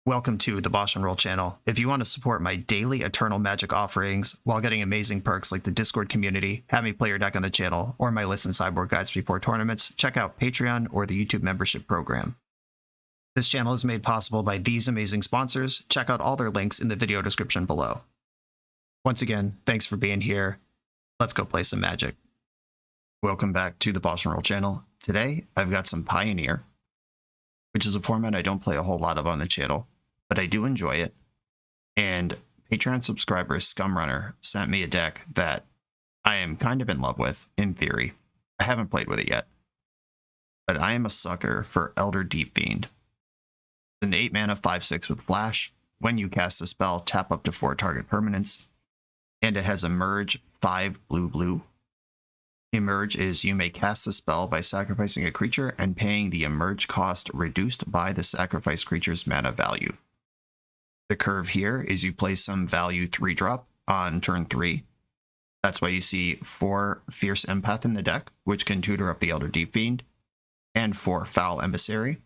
Welcome to the BoshNRoll channel. If you want to support my daily Eternal Magic offerings while getting amazing perks like the Discord community, have me play your deck on the channel, or my list and sideboard guides before tournaments, check out Patreon or the YouTube membership program. This channel is made possible by these amazing sponsors. Check out all their links in the video description below. Once again, thanks for being here. Let's go play some Magic. Welcome back to the BoshNRoll channel. Today, I've got some Pioneer, which is a format I don't play a whole lot of on the channel, but I do enjoy it. And Patreon subscriber Scumrunner sent me a deck that I am kind of in love with, in theory. I haven't played with it yet, but I am a sucker for Elder Deep-Fiend. It's an 8-mana 5/6 with Flash. When you cast a spell, tap up to 4 target permanents, and it has Emerge 5 blue. Emerge is you may cast the spell by sacrificing a creature and paying the emerge cost reduced by the sacrificed creature's mana value. The curve here is you play some value 3-drop on turn 3. That's why you see 4 Fierce Empath in the deck, which can tutor up the Elder Deep-Fiend, and 4 Foul Emissary,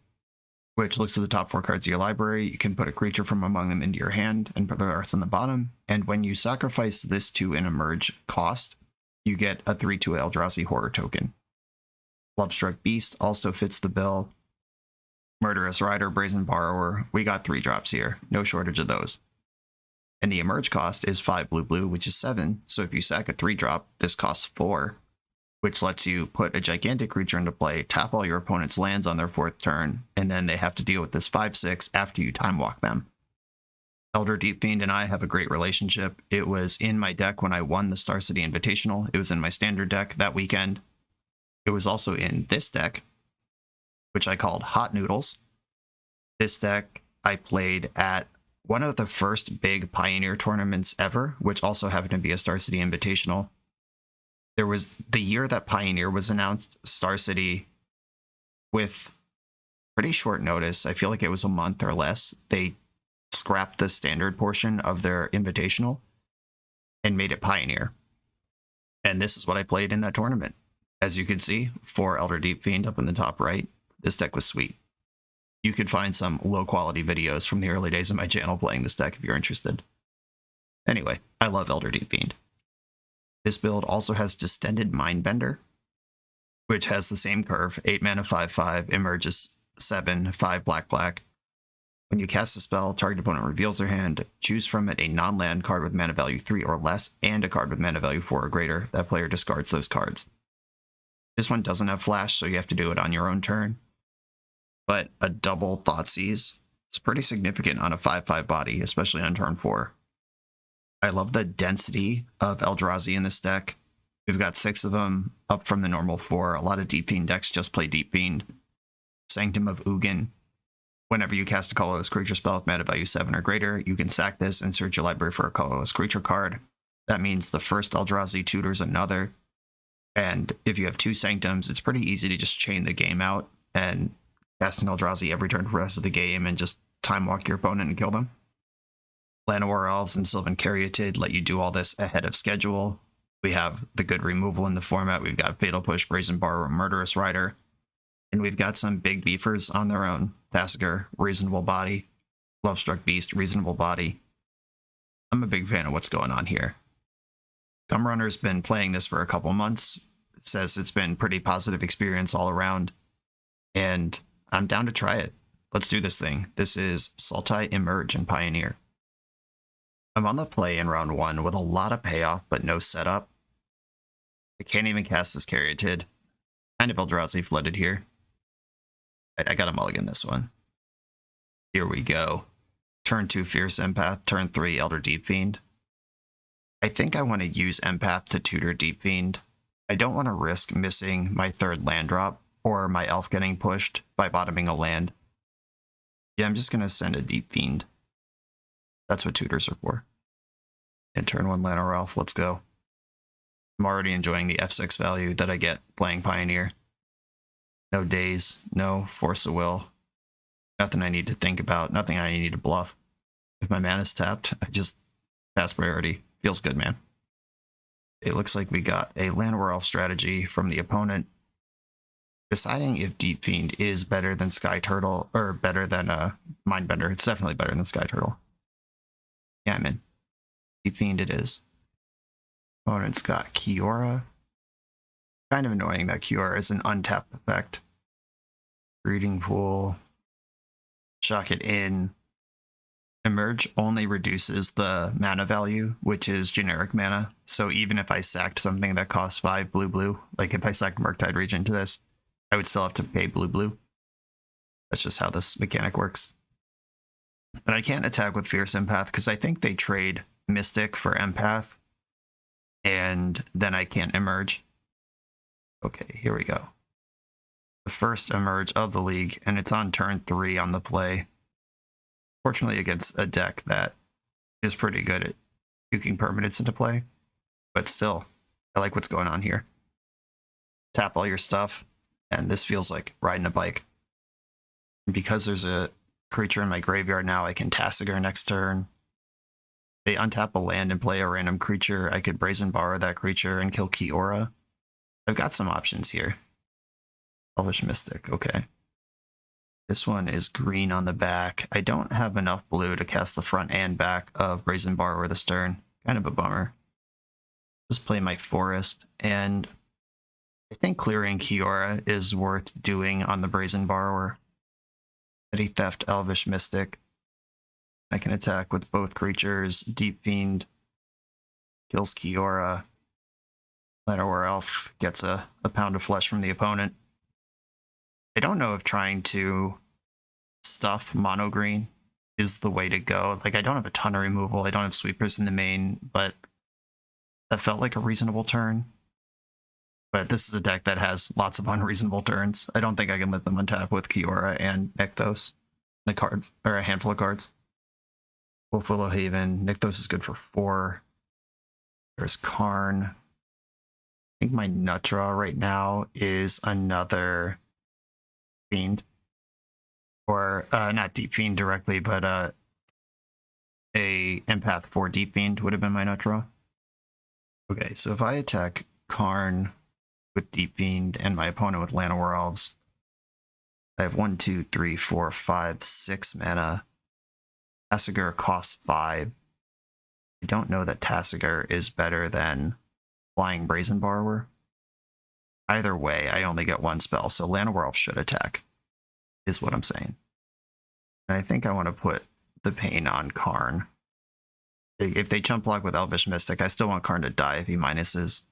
which looks at the top 4 cards of your library. You can put a creature from among them into your hand and put the rest on the bottom. And when you sacrifice this to an emerge cost, you get a 3/2 Eldrazi Horror token. Lovestruck Beast also fits the bill. Murderous Rider, Brazen Borrower. We got 3 drops here. No shortage of those. And the emerge cost is 5 blue, which is 7. So if you sack a 3-drop, this costs 4, which lets you put a gigantic creature into play, tap all your opponent's lands on their 4th turn, and then they have to deal with this 5/6 after you time walk them. Elder Deep-Fiend and I have a great relationship. It was in my deck when I won the Star City Invitational. It was in my standard deck that weekend. It was also in this deck, which I called Hot Noodles. This deck I played at one of the first big Pioneer tournaments ever, which also happened to be a Star City Invitational. There was the year that Pioneer was announced, Star City, with pretty short notice. I feel like it was a month or less. They scrapped the standard portion of their Invitational and made it Pioneer. And this is what I played in that tournament. As you can see, 4 Elder Deep-Fiend up in the top right. This deck was sweet. You could find some low-quality videos from the early days of my channel playing this deck if you're interested. Anyway, I love Elder Deep-Fiend. This build also has Distended Mindbender, which has the same curve, 8 mana 5/5, emerges 7, 5 black. When you cast a spell, target opponent reveals their hand, choose from it a non-land card with mana value 3 or less, and a card with mana value 4 or greater. That player discards those cards. This one doesn't have Flash, so you have to do it on your own turn. But a double Thoughtseize is pretty significant on a 5/5 body, especially on turn 4. I love the density of Eldrazi in this deck. We've got 6 of them, up from the normal 4. A lot of Deep-Fiend decks just play Deep-Fiend. Sanctum of Ugin. Whenever you cast a colorless creature spell with mana value 7 or greater, you can sack this and search your library for a colorless creature card. That means the first Eldrazi tutors another. And if you have 2 Sanctums, it's pretty easy to just chain the game out and cast an Eldrazi every turn for the rest of the game and just time walk your opponent and kill them. Llanowar Elves and Sylvan Caryatid let you do all this ahead of schedule. We have the good removal in the format. We've got Fatal Push, Brazen Borrower, Murderous Rider. And we've got some big beefers on their own. Tasigur, Reasonable Body. Lovestruck Beast, Reasonable Body. I'm a big fan of what's going on here. Scumrunner's been playing this for a couple months. It says it's been pretty positive experience all around. And I'm down to try it. Let's do this thing. This is Sultai Emerge in Pioneer. I'm on the play in round 1 with a lot of payoff, but no setup. I can't even cast this Caryatid. Kind of Eldrazi flooded here. I gotta mulligan this one. Here we go. Turn 2 Fierce Empath, turn 3 Elder Deep-Fiend. I think I want to use Empath to tutor Deep-Fiend. I don't want to risk missing my 3rd land drop or my elf getting pushed by bottoming a land. Yeah, I'm just gonna send a Deep-Fiend. That's what tutors are for. And turn 1 Llanowar Elf, let's go. I'm already enjoying the F6 value that I get playing Pioneer. No daze, no force of will. Nothing I need to think about, nothing I need to bluff. If my mana's tapped, I just pass priority. Feels good, man. It looks like we got a Llanowar Elf strategy from the opponent. deciding if Deep-Fiend is better than Sky Turtle or better than Mindbender. It's definitely better than Sky Turtle. Yeah, I'm in. Deep-Fiend it is. Opponent's got Kiora. Kind of annoying that Kiora is an untapped effect. Breeding Pool. Shock it in. Emerge only reduces the mana value, which is generic mana. So even if I sacked something that costs 5 blue, like if I sacked Murktide Regent to this, I would still have to pay blue. That's just how this mechanic works. But I can't attack with Fierce Empath because I think they trade Mystic for Empath, and then I can't emerge. Okay, here we go. The first emerge of the league, and it's on turn 3 on the play. Fortunately against a deck that is pretty good at juking permanents into play, but still, I like what's going on here. Tap all your stuff, and this feels like riding a bike. And because there's a creature in my graveyard now, I can Tasigur next turn. They untap a land and play a random creature. I could Brazen Borrow that creature and kill Kiora. I've got some options here. Elvish Mystic, okay. This one is green on the back. I don't have enough blue to cast the front and back of Brazen Borrower this turn. Kind of a bummer. Just play my Forest, and I think clearing Kiora is worth doing on the Brazen Borrower. Petty Theft, Elvish Mystic. I can attack with both creatures. Deep-Fiend kills Kiora. Llanowar Elf gets a pound of flesh from the opponent. I don't know if trying to stuff mono green is the way to go. Like, I don't have a ton of removal. I don't have sweepers in the main, but that felt like a reasonable turn. But this is a deck that has lots of unreasonable turns. I don't think I can let them untap with Kiora and Nykthos. A card, or a handful of cards. Wolf Willow Haven. Nykthos is good for 4. There's Karn. I think my nut draw right now is another Fiend. Or, not Deep-Fiend directly, but a Empath for Deep-Fiend would have been my nut draw. Okay, so if I attack Karn with Deep-Fiend and my opponent with Llanowar Elves, I have 1, 2, 3, 4, 5, 6 mana. Tasigur costs 5. I don't know that Tasigur is better than Flying Brazen Borrower. Either way, I only get 1 spell, so Llanowar Elf should attack, is what I'm saying. And I think I want to put the pain on Karn. If they chump block with Elvish Mystic, I still want Karn to die if he minuses.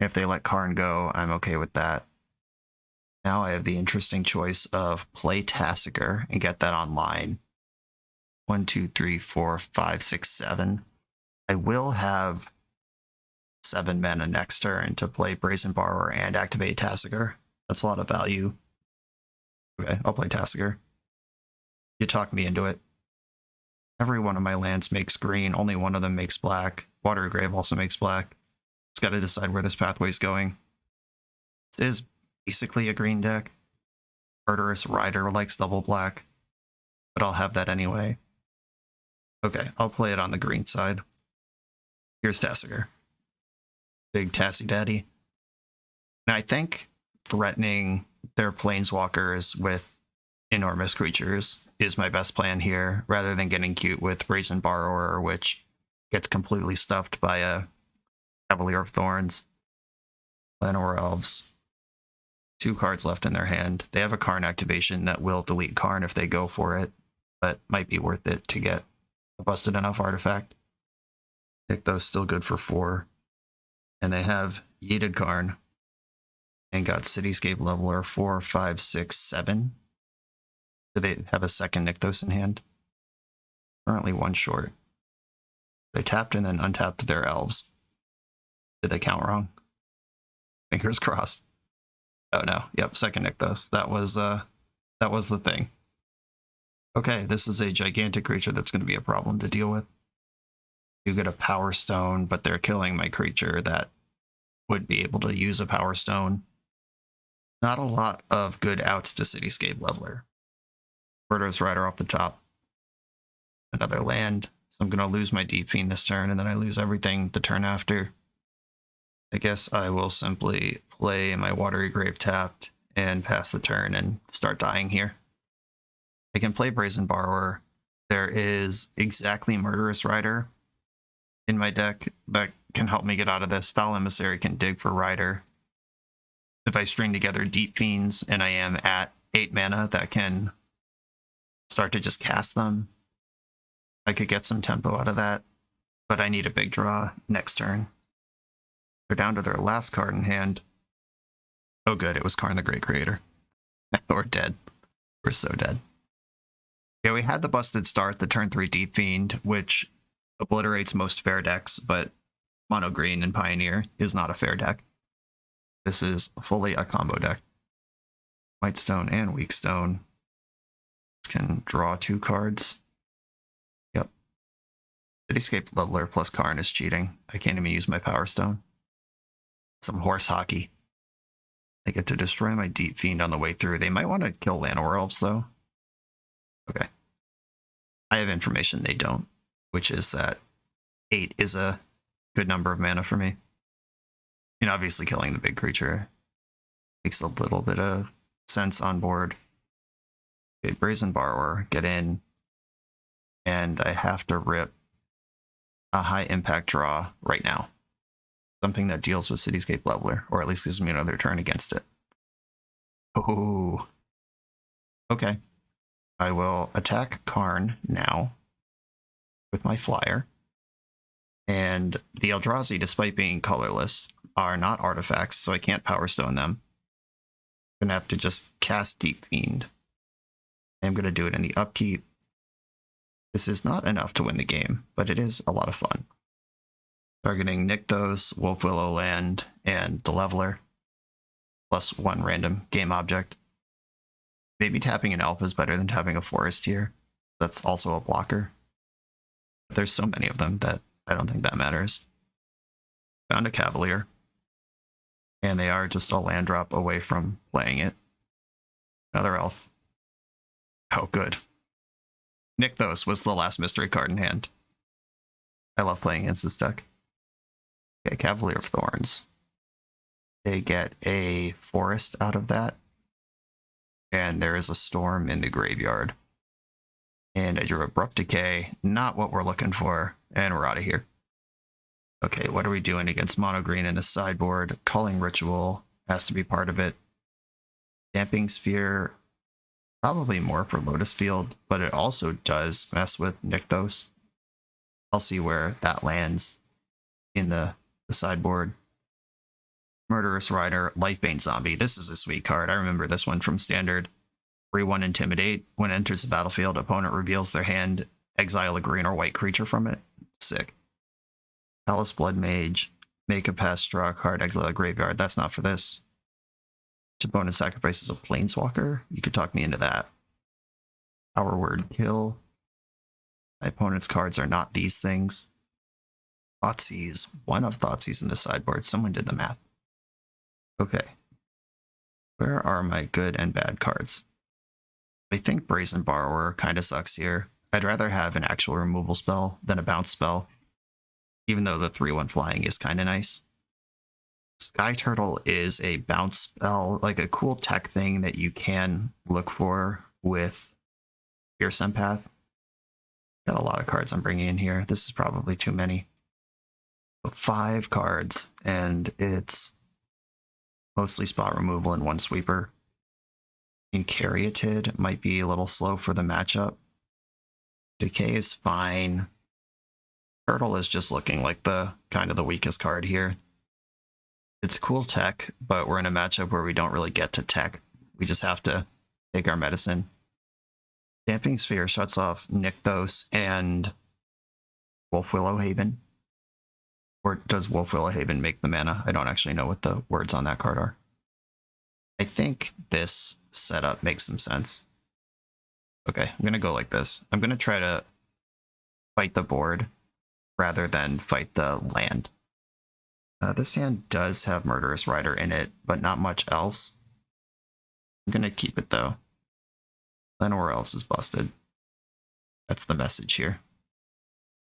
If they let Karn go, I'm okay with that. Now I have the interesting choice of play Tasigur and get that online. 1, 2, 3, 4, 5, 6, 7. I will have 7 mana next turn to play Brazen Borrower and activate Tasigur. That's a lot of value. Okay, I'll play Tasigur. You talked me into it. Every one of my lands makes green, only one of them makes black. Watery Grave also makes black. Just gotta decide where this pathway's going. This is basically a green deck. Murderous Rider likes double black, but I'll have that anyway. Okay, I'll play it on the green side. Here's Tasigur. Big Tassie Daddy. And I think threatening their planeswalkers with enormous creatures is my best plan here, rather than getting cute with Brazen Borrower, which gets completely stuffed by a Cavalier of Thorns. Llanowar Elves. 2 cards left in their hand. They have a Karn activation that will delete Karn if they go for it, but might be worth it to get a busted enough artifact. Nykthos still good for 4. And they have Yeeted Karn and got Cityscape Leveler 4, 5, 6, 7. Do they have a second Nykthos in hand? Currently 1 short. They tapped and then untapped their elves. Did they count wrong? Fingers crossed. Oh no, yep, second Nykthos. That was the thing. Okay, this is a gigantic creature that's going to be a problem to deal with. You get a Power Stone, but they're killing my creature that would be able to use a Power Stone. Not a lot of good outs to Cityscape Leveler. Murderous Rider off the top. Another land. So I'm going to lose my Deep-Fiend this turn, and then I lose everything the turn after. I guess I will simply play my Watery Grave tapped and pass the turn and start dying here. I can play Brazen Borrower. There is exactly Murderous Rider in my deck that can help me get out of this. Foul Emissary can dig for Rider. If I string together Deep-Fiends and I am at 8 mana, that can start to just cast them. I could get some tempo out of that, but I need a big draw next turn. They're down to their last card in hand. Oh good, it was Karn the Great Creator. We're dead. We're so dead. Yeah, we had the busted start, the turn 3 Deep-Fiend, which obliterates most fair decks, but mono green and Pioneer is not a fair deck. This is fully a combo deck. White Stone and Weak Stone can draw 2 cards. Yep. Cityscape Leveler plus Karn is cheating. I can't even use my Power Stone. Some horse hockey. I get to destroy my Deep-Fiend on the way through. They might want to kill Llanowar Elves, though. Okay. I have information they don't, which is that 8 is a good number of mana for me. And obviously killing the big creature makes a little bit of sense on board. Okay, Brazen Borrower, get in. And I have to rip a high impact draw right now. Something that deals with Cityscape Leveler, or at least gives me another turn against it. Oh. Okay. I will attack Karn now with my flyer. And the Eldrazi, despite being colorless, are not artifacts, so I can't Power Stone them. I'm gonna have to just cast Deep-Fiend. I'm gonna do it in the upkeep. This is not enough to win the game, but it is a lot of fun. Targeting Nykthos, Wolfwillow Land, and the Leveler, plus 1 random game object. Maybe tapping an Elf is better than tapping a Forest here. That's also a blocker. But there's so many of them that I don't think that matters. Found a Cavalier. And they are just a land drop away from playing it. Another Elf. Oh, good. Nykthos was the last mystery card in hand. I love playing against this deck. Okay, Cavalier of Thorns. They get a forest out of that. And there is a storm in the graveyard. And I drew Abrupt Decay. Not what we're looking for. And we're out of here. Okay, what are we doing against mono green in the sideboard? Calling Ritual has to be part of it. Damping Sphere, probably more for Lotus Field, but it also does mess with Nykthos. I'll see where that lands in the sideboard. Murderous Rider, Lifebane Zombie. This is a sweet card. I remember this one from Standard. 3/1 Intimidate. When it enters the battlefield, opponent reveals their hand, exile a green or white creature from it. Sick. Palace Blood Mage. Make a pass, draw a card, exile a graveyard. That's not for this. Opponent sacrifices a Planeswalker. You could talk me into that. Power Word Kill. My opponent's cards are not these things. Thoughtseize. 1 of Thoughtseize in the sideboard. Someone did the math. Okay. Where are my good and bad cards? I think Brazen Borrower kind of sucks here. I'd rather have an actual removal spell than a bounce spell, even though the 3/1 flying is kind of nice. Sky Turtle is a bounce spell, like a cool tech thing that you can look for with Fierce Empath. Got a lot of cards I'm bringing in here. This is probably too many. 5 cards, and it's mostly spot removal and 1 sweeper. Caryatid might be a little slow for the matchup. Decay is fine. Turtle is just looking like the kind of the weakest card here. It's cool tech, but we're in a matchup where we don't really get to tech. We just have to take our medicine. Damping Sphere shuts off Nykthos and Wolfwillow Haven. Or does Wolfwillow Haven make the mana? I don't actually know what the words on that card are. I think this setup makes some sense. Okay, I'm going to go like this. I'm going to try to fight the board rather than fight the land. This hand does have Murderous Rider in it, but not much else. I'm going to keep it though. Llanowar Elves is busted. That's the message here.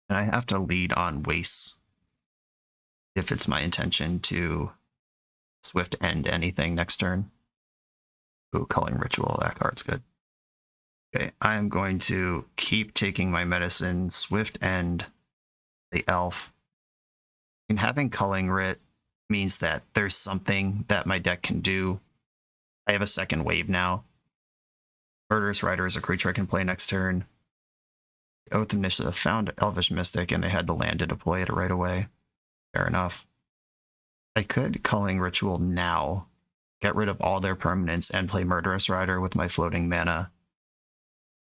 And I have to lead on wastes if it's my intention to swift end anything next turn. Ooh, Culling Ritual, that card's good. Okay, I'm going to keep taking my medicine, Swift End, the Elf. And having Culling Writ means that there's something that my deck can do. I have a second wave now. Murderous Rider is a creature I can play next turn. Oath of Initiative found Elvish Mystic, and they had the land to deploy it right away. Fair enough. I could Culling Ritual now, get rid of all their permanents, and play Murderous Rider with my floating mana.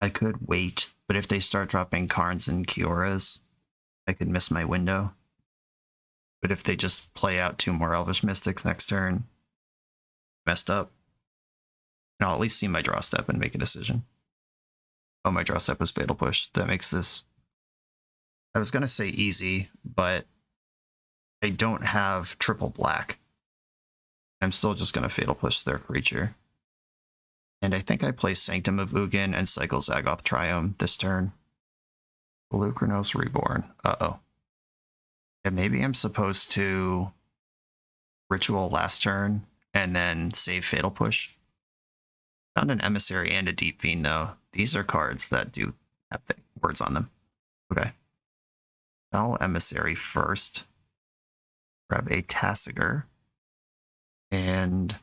I could wait, but if they start dropping Karns and Kioras, I could miss my window. But if they just play out 2 more Elvish Mystics next turn, messed up. And I'll at least see my draw step and make a decision. Oh, my draw step was Fatal Push. That makes this... I was going to say easy, but I don't have triple black. I'm still just going to Fatal Push their creature. And I think I play Sanctum of Ugin and cycle Zagoth Triome this turn. Lukranos Reborn. Uh-oh. Yeah, maybe I'm supposed to Ritual last turn and then save Fatal Push. Found an Emissary and a Deep-Fiend, though. These are cards that do have words on them. Okay. Foul Emissary first. Grab a Tasigur. And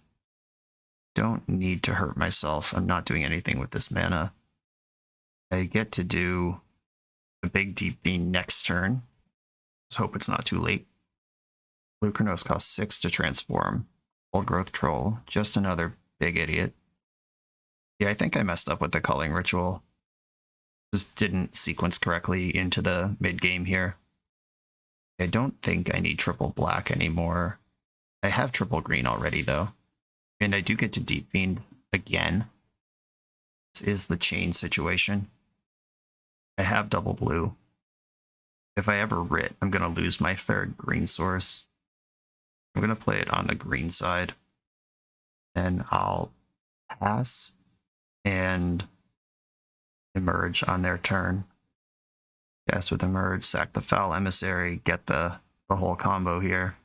don't need to hurt myself. I'm not doing anything with this mana. I get to do a big Deep-Fiend next turn. Let's hope it's not too late. Lukranos costs 6 to transform. Old Growth Troll. Just another big idiot. Yeah, I think I messed up with the Culling Ritual. Just didn't sequence correctly into the mid-game here. I don't think I need triple black anymore. I have triple green already, though. And I do get to Deep-Fiend again. This is the chain situation. I have double blue. If I ever writ, I'm going to lose my 3rd green source. I'm going to play it on the green side. Then I'll pass and emerge on their turn. Cast with emerge, sack the Foul Emissary, get the whole combo here.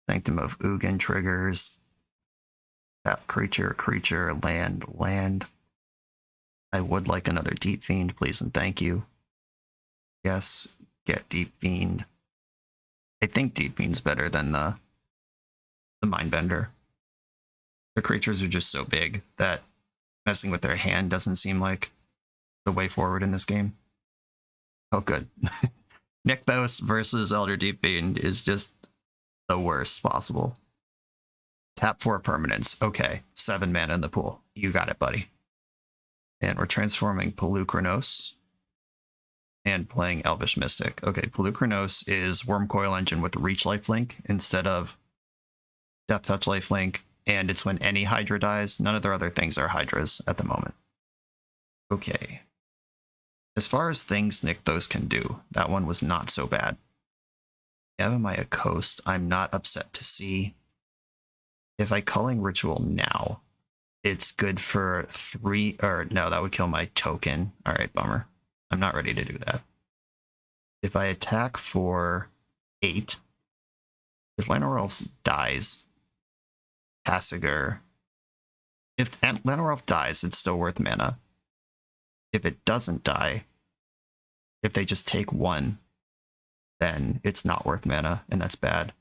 Sanctum of Ugin triggers. Tap creature, creature, land, land. I would like another Deep-Fiend, please and thank you. Yes, get Deep-Fiend. I think Deep-Fiend's better than the Mindbender. The creatures are just so big that messing with their hand doesn't seem like the way forward in this game. Oh, good. Nykthos versus Elder Deep-Fiend is just the worst possible. Tap 4 permanents. Okay, 7 mana in the pool. You got it, buddy. And we're transforming Pelukranos and playing Elvish Mystic. Okay, Pelukranos is Wormcoil Engine with Reach Lifelink instead of Death Touch Lifelink, and it's when any Hydra dies. None of their other things are Hydras at the moment. Okay. As far as things Nykthos can do, that one was not so bad. Yavimaya Coast, I'm not upset to see. If I Culling Ritual now, it's good for 3, or no, that would kill my token. Alright, bummer. I'm not ready to do that. If I attack for 8, if Llanowar dies, Tasigur, if Llanowar dies, it's still worth mana. If it doesn't die, if they just take 1, then it's not worth mana, and that's bad.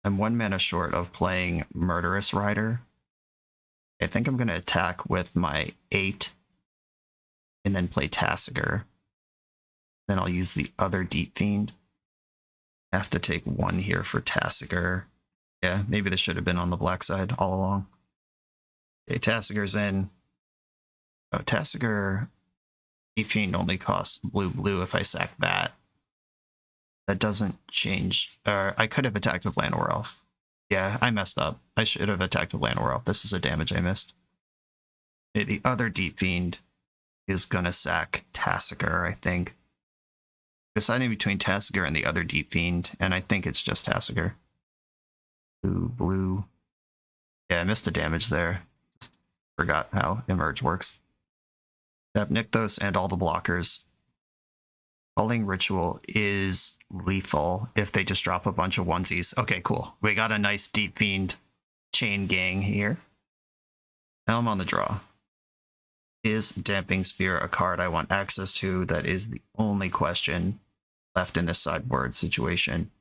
I'm 1 mana short of playing Murderous Rider. I think I'm going to attack with my 8, and then play Tasigur. Then I'll use the other Deep-Fiend. I have to take 1 here for Tasigur. Yeah, maybe this should have been on the black side all along. Okay, Tasigur's in. Oh, Tasigur, Deep-Fiend only costs blue if I sack that. That doesn't change. I could have attacked with Llanowar Elf. Yeah, I messed up. I should have attacked with Llanowar Elf. This is a damage I missed. Okay, the other Deep-Fiend is gonna sack Tasigur, I think. Deciding between Tasigur and the other Deep-Fiend, and I think it's just Tasigur. Blue. Yeah, I missed a damage there. Just forgot how Emerge works. Tap Nykthos and all the blockers. Culling Ritual is lethal if they just drop a bunch of onesies. Okay, cool. We got a nice Deep-Fiend chain gang here. Now I'm on the draw. Is Damping Sphere a card I want access to? That is the only question left in this sideboard situation.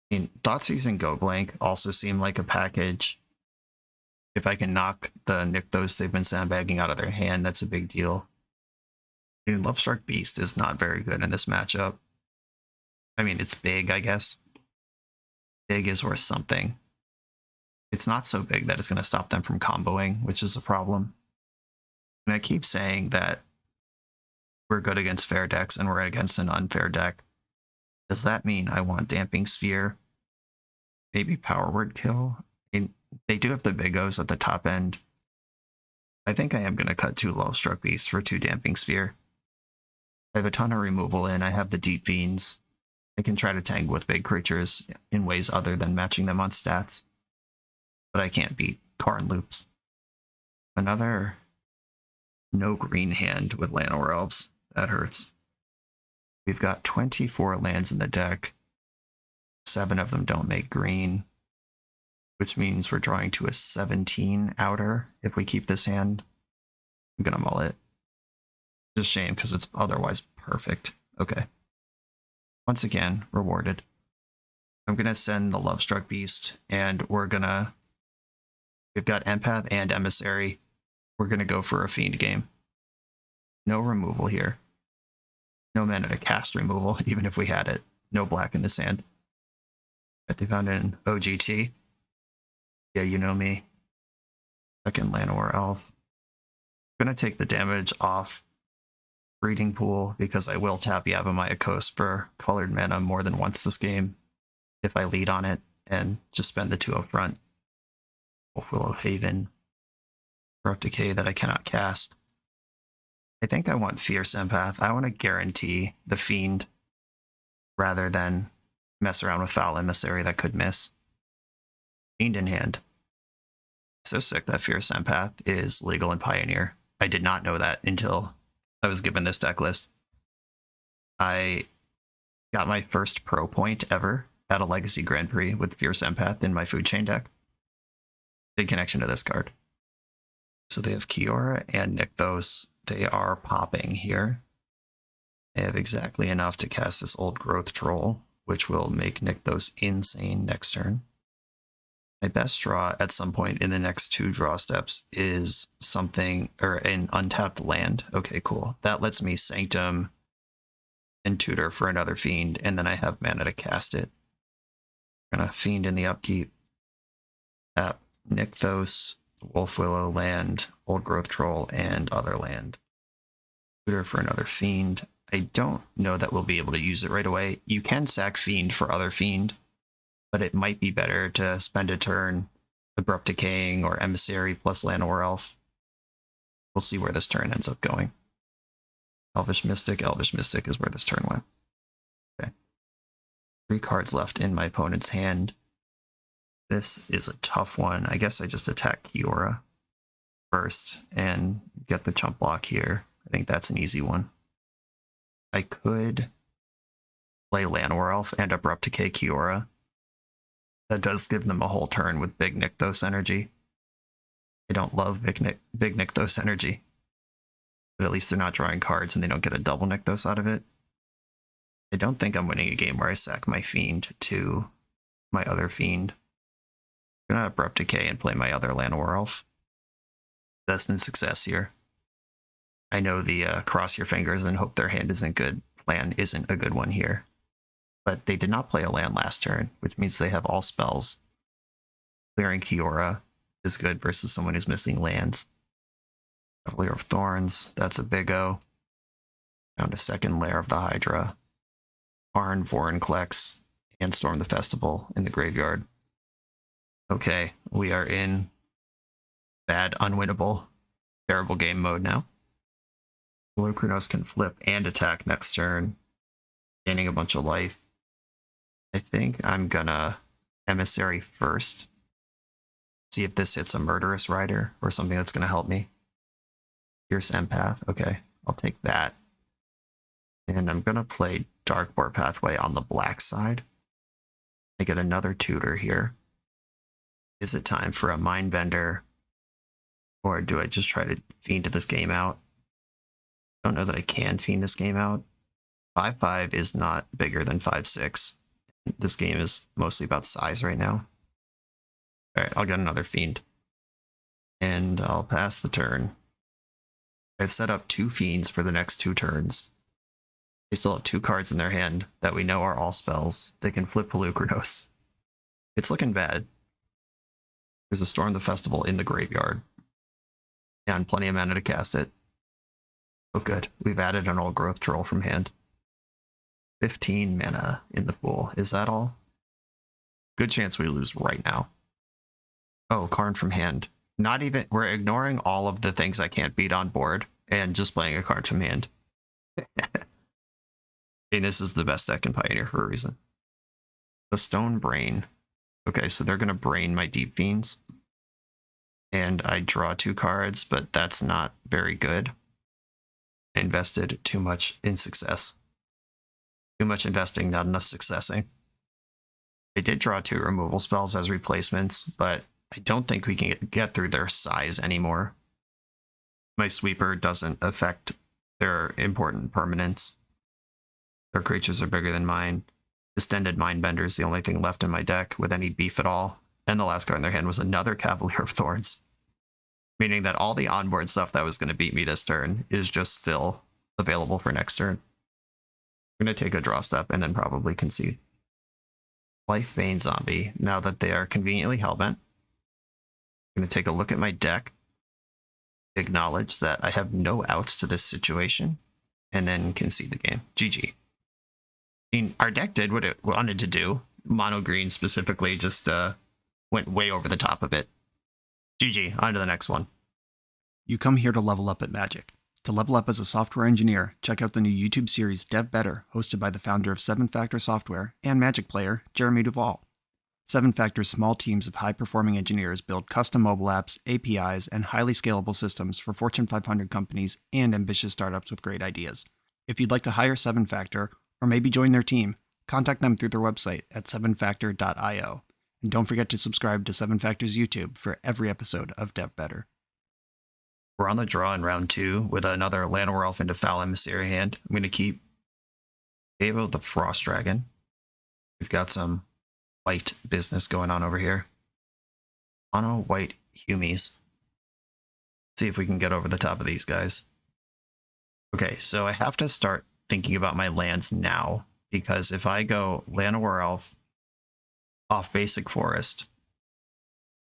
I mean, Thoughtseize and Go Blank also seem like a package. If I can knock the Nykthos they've been sandbagging out of their hand, that's a big deal. I mean, Lovestruck Beast is not very good in this matchup. I mean, it's big, I guess. Big is worth something. It's not so big that it's going to stop them from comboing, which is a problem. And I keep saying that we're good against fair decks and we're against an unfair deck. Does that mean I want Damping Sphere? Maybe Power Word Kill? They do have the Big O's at the top end. I think I am going to cut 2 Lovestruck Beasts for 2 Damping Sphere. I have a ton of removal in. I have the Deep-Fiends. I can try to tangle with big creatures in ways other than matching them on stats. But I can't beat Karn Loops. Another no green hand with Llanowar Elves. That hurts. We've got 24 lands in the deck. 7 of them don't make green, which means we're drawing to a 17 outer if we keep this hand. I'm going to mull it. It's a shame because it's otherwise perfect. Okay. Once again, rewarded. I'm going to send the Lovestruck Beast, and we've got Empath and Emissary. We're going to go for a Fiend game. No removal here. No mana to cast removal, even if we had it. No black in this hand. But they found an OGT. Yeah, you know me. Second Llanowar Elf. I'm going to take the damage off Breeding Pool because I will tap Yavimaya Coast for colored mana more than once this game if I lead on it and just spend the 2 up front. Wolfwillow Haven. Corrupt Decay that I cannot cast. I think I want Fierce Empath. I want to guarantee the Fiend rather than mess around with Foul Emissary that could miss. Fiend in hand. So sick that Fierce Empath is legal in Pioneer. I did not know that until I was given this deck list. I got my first pro point ever at a Legacy Grand Prix with Fierce Empath in my Food Chain deck. Big connection to this card. So they have Kiora and Nykthos. They are popping here. They have exactly enough to cast this Old Growth Troll, which will make Nykthos insane next turn. My best draw at some point in the next 2 draw steps is something, or an untapped land. Okay, cool. That lets me Sanctum and tutor for another Fiend, and then I have mana to cast it. I'm gonna Fiend in the upkeep. Tap Nykthos, Wolfwillow land, Old Growth Troll, and other land. Tutor for another Fiend. I don't know that we'll be able to use it right away. You can sack Fiend for other Fiend, but it might be better to spend a turn Abrupt Decaying or Emissary plus Llanowar Elf. We'll see where this turn ends up going. Elvish Mystic is where this turn went. Okay. 3 cards left in my opponent's hand. This is a tough one. I guess I just attack Kiora first and get the chump block here. I think that's an easy one. I could play Llanowar Elf and Abrupt Decay Kiora. That does give them a whole turn with big Nykthos energy. I don't love big Nykthos energy, but at least they're not drawing cards and they don't get a double Nykthos out of it. I don't think I'm winning a game where I sack my Fiend to my other Fiend. I'm gonna Abrupt Decay and play my other Llanowar Elf. Destined success here. I know the cross your fingers and hope their hand isn't good plan isn't a good one here. But they did not play a land last turn, which means they have all spells. Clearing Kiora is good versus someone who's missing lands. Cavalier of Thorns, that's a big O. Found a second layer of the Hydra. Arn, Vorinclex, and Storm the Festival in the graveyard. Okay, we are in bad, unwinnable, terrible game mode now. Locronos can flip and attack next turn, gaining a bunch of life. I think I'm gonna Emissary first. See if this hits a Murderous Rider or something that's gonna help me. Fierce Empath. Okay, I'll take that. And I'm gonna play Darkboard Pathway on the black side. I get another tutor here. Is it time for a Mindbender Or do I just try to fiend this game out? I don't know that I can fiend this game out. 5/5 is not bigger than 5/6. This game is mostly about size right now. Alright, I'll get another fiend. And I'll pass the turn. I've set up 2 fiends for the next 2 turns. They still have 2 cards in their hand that we know are all spells. They can flip Pelucranos. It's looking bad. There's a Storm the Festival in the graveyard. And plenty of mana to cast it. Oh good, we've added an old growth troll from hand. 15 mana in the pool. Is that all? Good chance we lose right now. Oh, Karn from hand. Not even, we're ignoring all of the things I can't beat on board and just playing a card from hand. I mean, this is the best deck in Pioneer for a reason. The Stone Brain. Okay, so they're going to brain my Deep-Fiends. And I draw 2 cards, but that's not very good. I invested too much in success. Too much investing, not enough successing. I did draw 2 removal spells as replacements, but I don't think we can get through their size anymore. My sweeper doesn't affect their important permanents. Their creatures are bigger than mine. Distended Mindbender is the only thing left in my deck with any beef at all. And the last card in their hand was another Cavalier of Thorns. Meaning that all the onboard stuff that was going to beat me this turn is just still available for next turn. I'm going to take a draw step and then probably concede. Lifebane Zombie. Now that they are conveniently hellbent, I'm going to take a look at my deck, acknowledge that I have no outs to this situation, and then concede the game. GG. I mean, our deck did what it wanted to do. Mono green specifically just went way over the top of it. GG, on to the next one. You come here to level up at Magic. To level up as a software engineer, check out the new YouTube series Dev Better, hosted by the founder of 7-Factor Software and Magic player, Jeremy Duvall. 7-Factor's small teams of high-performing engineers build custom mobile apps, APIs, and highly scalable systems for Fortune 500 companies and ambitious startups with great ideas. If you'd like to hire 7-Factor, or maybe join their team, contact them through their website at 7factor.io. And don't forget to subscribe to 7-Factor's YouTube for every episode of Dev Better. We're on the draw in round 2 with another Llanowar Elf into Foul Emissary hand. I'm going to keep Avo the Frost Dragon. We've got some white business going on over here. Mono white Humies. See if we can get over the top of these guys. Okay, so I have to start thinking about my lands now, because if I go Llanowar Elf off Basic Forest,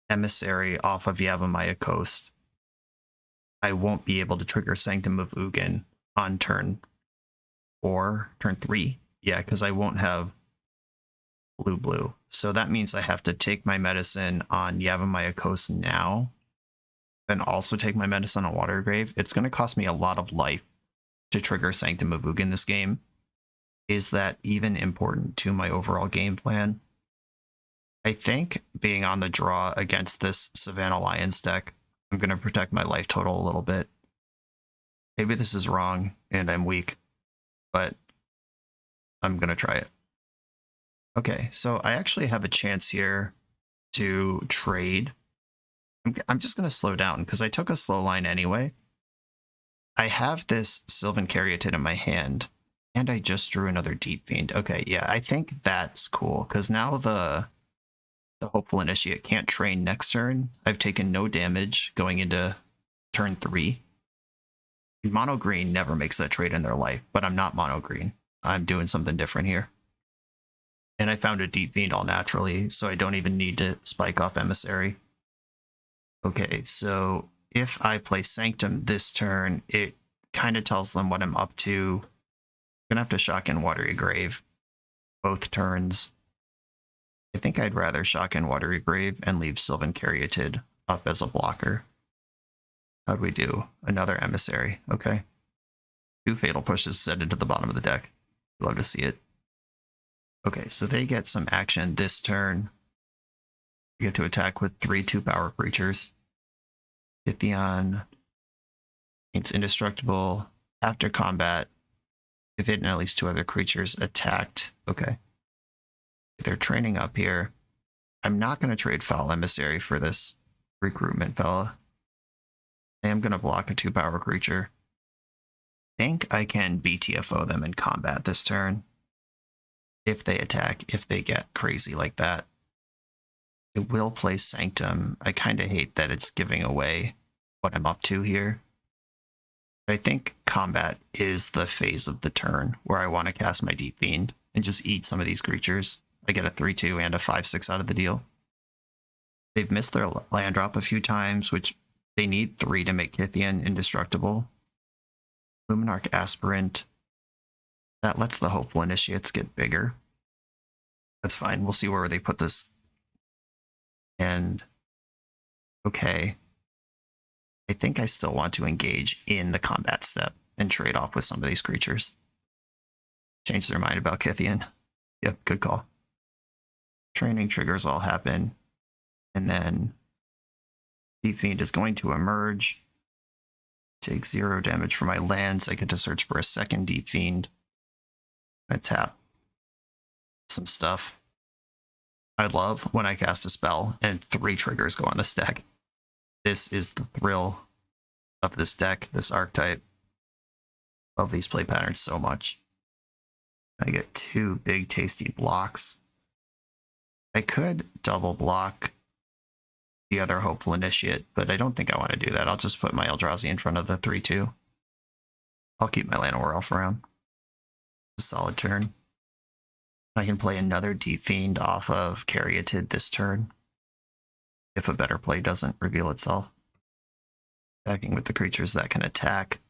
Emissary off of Yavimaya Coast, I won't be able to trigger Sanctum of Ugin on turn 3. Yeah, because I won't have blue. So that means I have to take my medicine on Yavimaya Coast now, then also take my medicine on Watergrave. It's going to cost me a lot of life to trigger Sanctum of Ugin this game. Is that even important to my overall game plan? I think being on the draw against this Savannah Lions deck, I'm going to protect my life total a little bit. Maybe this is wrong and I'm weak, but I'm going to try it. Okay, so I actually have a chance here to trade. I'm just going to slow down because I took a slow line anyway. I have this Sylvan Caryatid in my hand, and I just drew another Deep-Fiend. Okay, yeah, I think that's cool because now the Hopeful Initiate can't train next turn. I've taken no damage going into turn 3. Mono green never makes that trade in their life, but I'm not mono green. I'm doing something different here. And I found a Deep-Fiend all naturally, so I don't even need to spike off Emissary. Okay, so if I play Sanctum this turn, it kind of tells them what I'm up to. I'm going to have to shock in Watery Grave both turns. I think I'd rather shock in Watery Grave and leave Sylvan Caryatid up as a blocker. How'd we do? Another Emissary. Okay. 2 Fatal Pushes set into the bottom of the deck. Love to see it. Okay, so they get some action this turn. We get to attack with 3 2-power creatures. Pythion. It's indestructible. After combat, if it and at least 2 other creatures attacked. Okay. They're training up here. I'm not going to trade Foul Emissary for this recruitment fella. I am going to block a 2-power creature. I think I can BTFO them in combat this turn. If they attack, if they get crazy like that. It will play Sanctum. I kind of hate that it's giving away what I'm up to here. But I think combat is the phase of the turn where I want to cast my Deep-Fiend and just eat some of these creatures. I get a 3-2 and a 5-6 out of the deal. They've missed their land drop a few times, which they need 3 to make Kythian indestructible. Luminarch Aspirant. That lets the Hopeful Initiates get bigger. That's fine. We'll see where they put this. And okay. I think I still want to engage in the combat step and trade off with some of these creatures. Change their mind about Kythian. Yep, good call. Training triggers all happen. And then Deep-Fiend is going to emerge. Take 0 damage for my lands. I get to search for a second Deep-Fiend. I tap some stuff. I love when I cast a spell and 3 triggers go on this deck. This is the thrill of this deck, this archetype. Love these play patterns so much. I get 2 big tasty blocks. I could double block the other Hopeful Initiate, but I don't think I want to do that. I'll just put my Eldrazi in front of the 3-2. I'll keep my Llanowar Elf around. It's a solid turn. I can play another Deep-Fiend off of Caryatid this turn, if a better play doesn't reveal itself. Attacking with the creatures that can attack.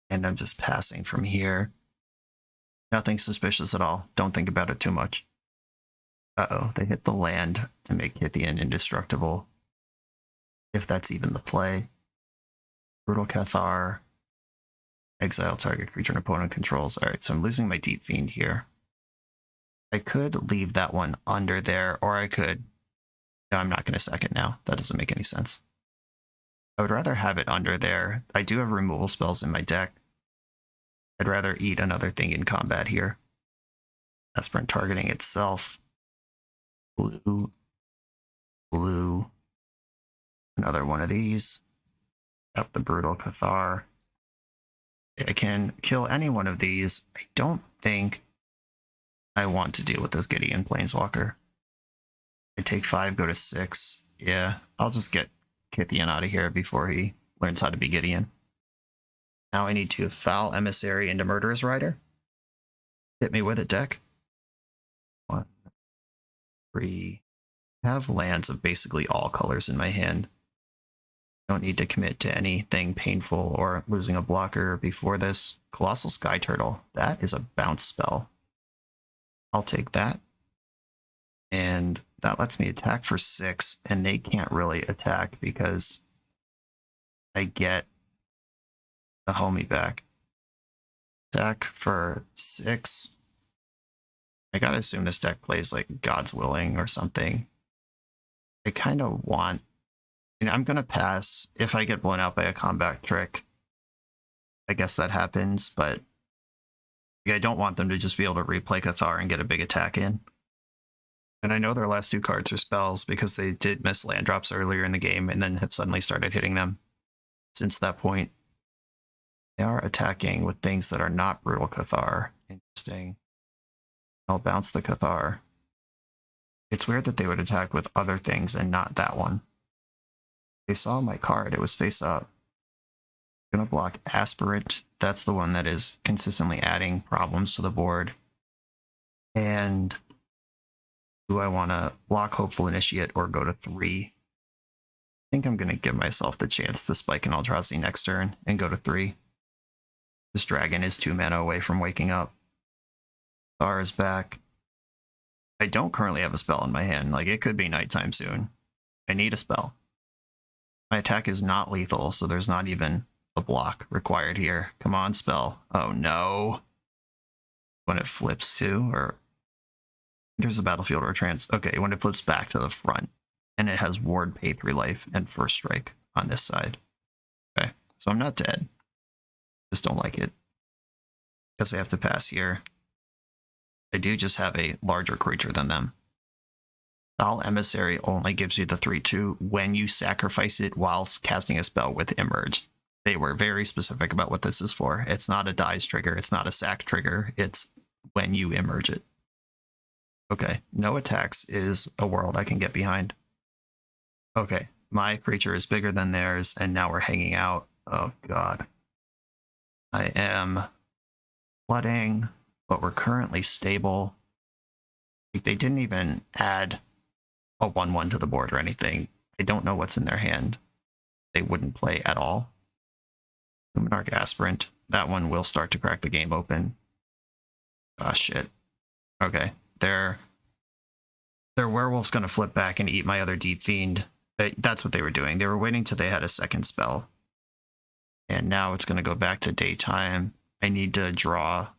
And I'm just passing from here. Nothing suspicious at all. Don't think about it too much. Uh-oh, they hit the land to make Kythian indestructible. If that's even the play. Brutal Cathar. Exile target creature an opponent controls. Alright, so I'm losing my Deep-Fiend here. I could leave that one under there, or I could... No, I'm not going to sack it now. That doesn't make any sense. I would rather have it under there. I do have removal spells in my deck. I'd rather eat another thing in combat here. Aspirant targeting itself. Blue. Blue. Another one of these. Up the Brutal Cathar. I can kill any one of these. I don't think I want to deal with this Gideon Planeswalker. I take 5, go to 6. Yeah, I'll just get Kythian out of here before he learns how to be Gideon. Now I need to foul Emissary into Murderous Rider. Hit me with it, deck. 1, 3. I have lands of basically all colors in my hand. I don't need to commit to anything painful or losing a blocker before this. Colossal Sky Turtle. That is a bounce spell. I'll take that. And that lets me attack for 6, and they can't really attack because I get the homie back. Attack for 6. I gotta assume this deck plays like God's Willing or something. I kind of want... I'm gonna pass. If I get blown out by a combat trick, I guess that happens, but I don't want them to just be able to replay Cathar and get a big attack in. And I know their last 2 cards are spells because they did miss land drops earlier in the game and then have suddenly started hitting them. Since that point, they are attacking with things that are not Brutal Cathar. Interesting. I'll bounce the Cathar. It's weird that they would attack with other things and not that one. They saw my card. It was face up. I'm going to block Aspirant. That's the one that is consistently adding problems to the board. And do I want to block Hopeful Initiate or go to 3? I think I'm going to give myself the chance to spike an Eldrazi next turn and go to 3. This dragon is 2 mana away from waking up. Thar is back. I don't currently have a spell in my hand. Like, it could be nighttime soon. I need a spell. My attack is not lethal, so there's not even a block required here. Come on, spell. Oh no. When it flips to, or enters the battlefield or okay, when it flips back to the front, and it has ward, pay 3 life, and first strike on this side. Okay, so I'm not dead. Just don't like it. Guess I have to pass here. I do just have a larger creature than them. Foul Emissary only gives you the 3/2 when you sacrifice it while casting a spell with Emerge. They were very specific about what this is for. It's not a dies trigger. It's not a sack trigger. It's when you Emerge it. Okay, no attacks is a world I can get behind. Okay, my creature is bigger than theirs, and now we're hanging out. Oh, God. I am flooding, but we're currently stable. They didn't even add a 1/1 to the board or anything. I don't know what's in their hand. They wouldn't play at all. Luminarch Aspirant. That one will start to crack the game open. Ah, shit. Okay. Their werewolf's going to flip back and eat my other Deep-Fiend. That's what they were doing. They were waiting till they had a second spell. And now it's going to go back to daytime. I need to draw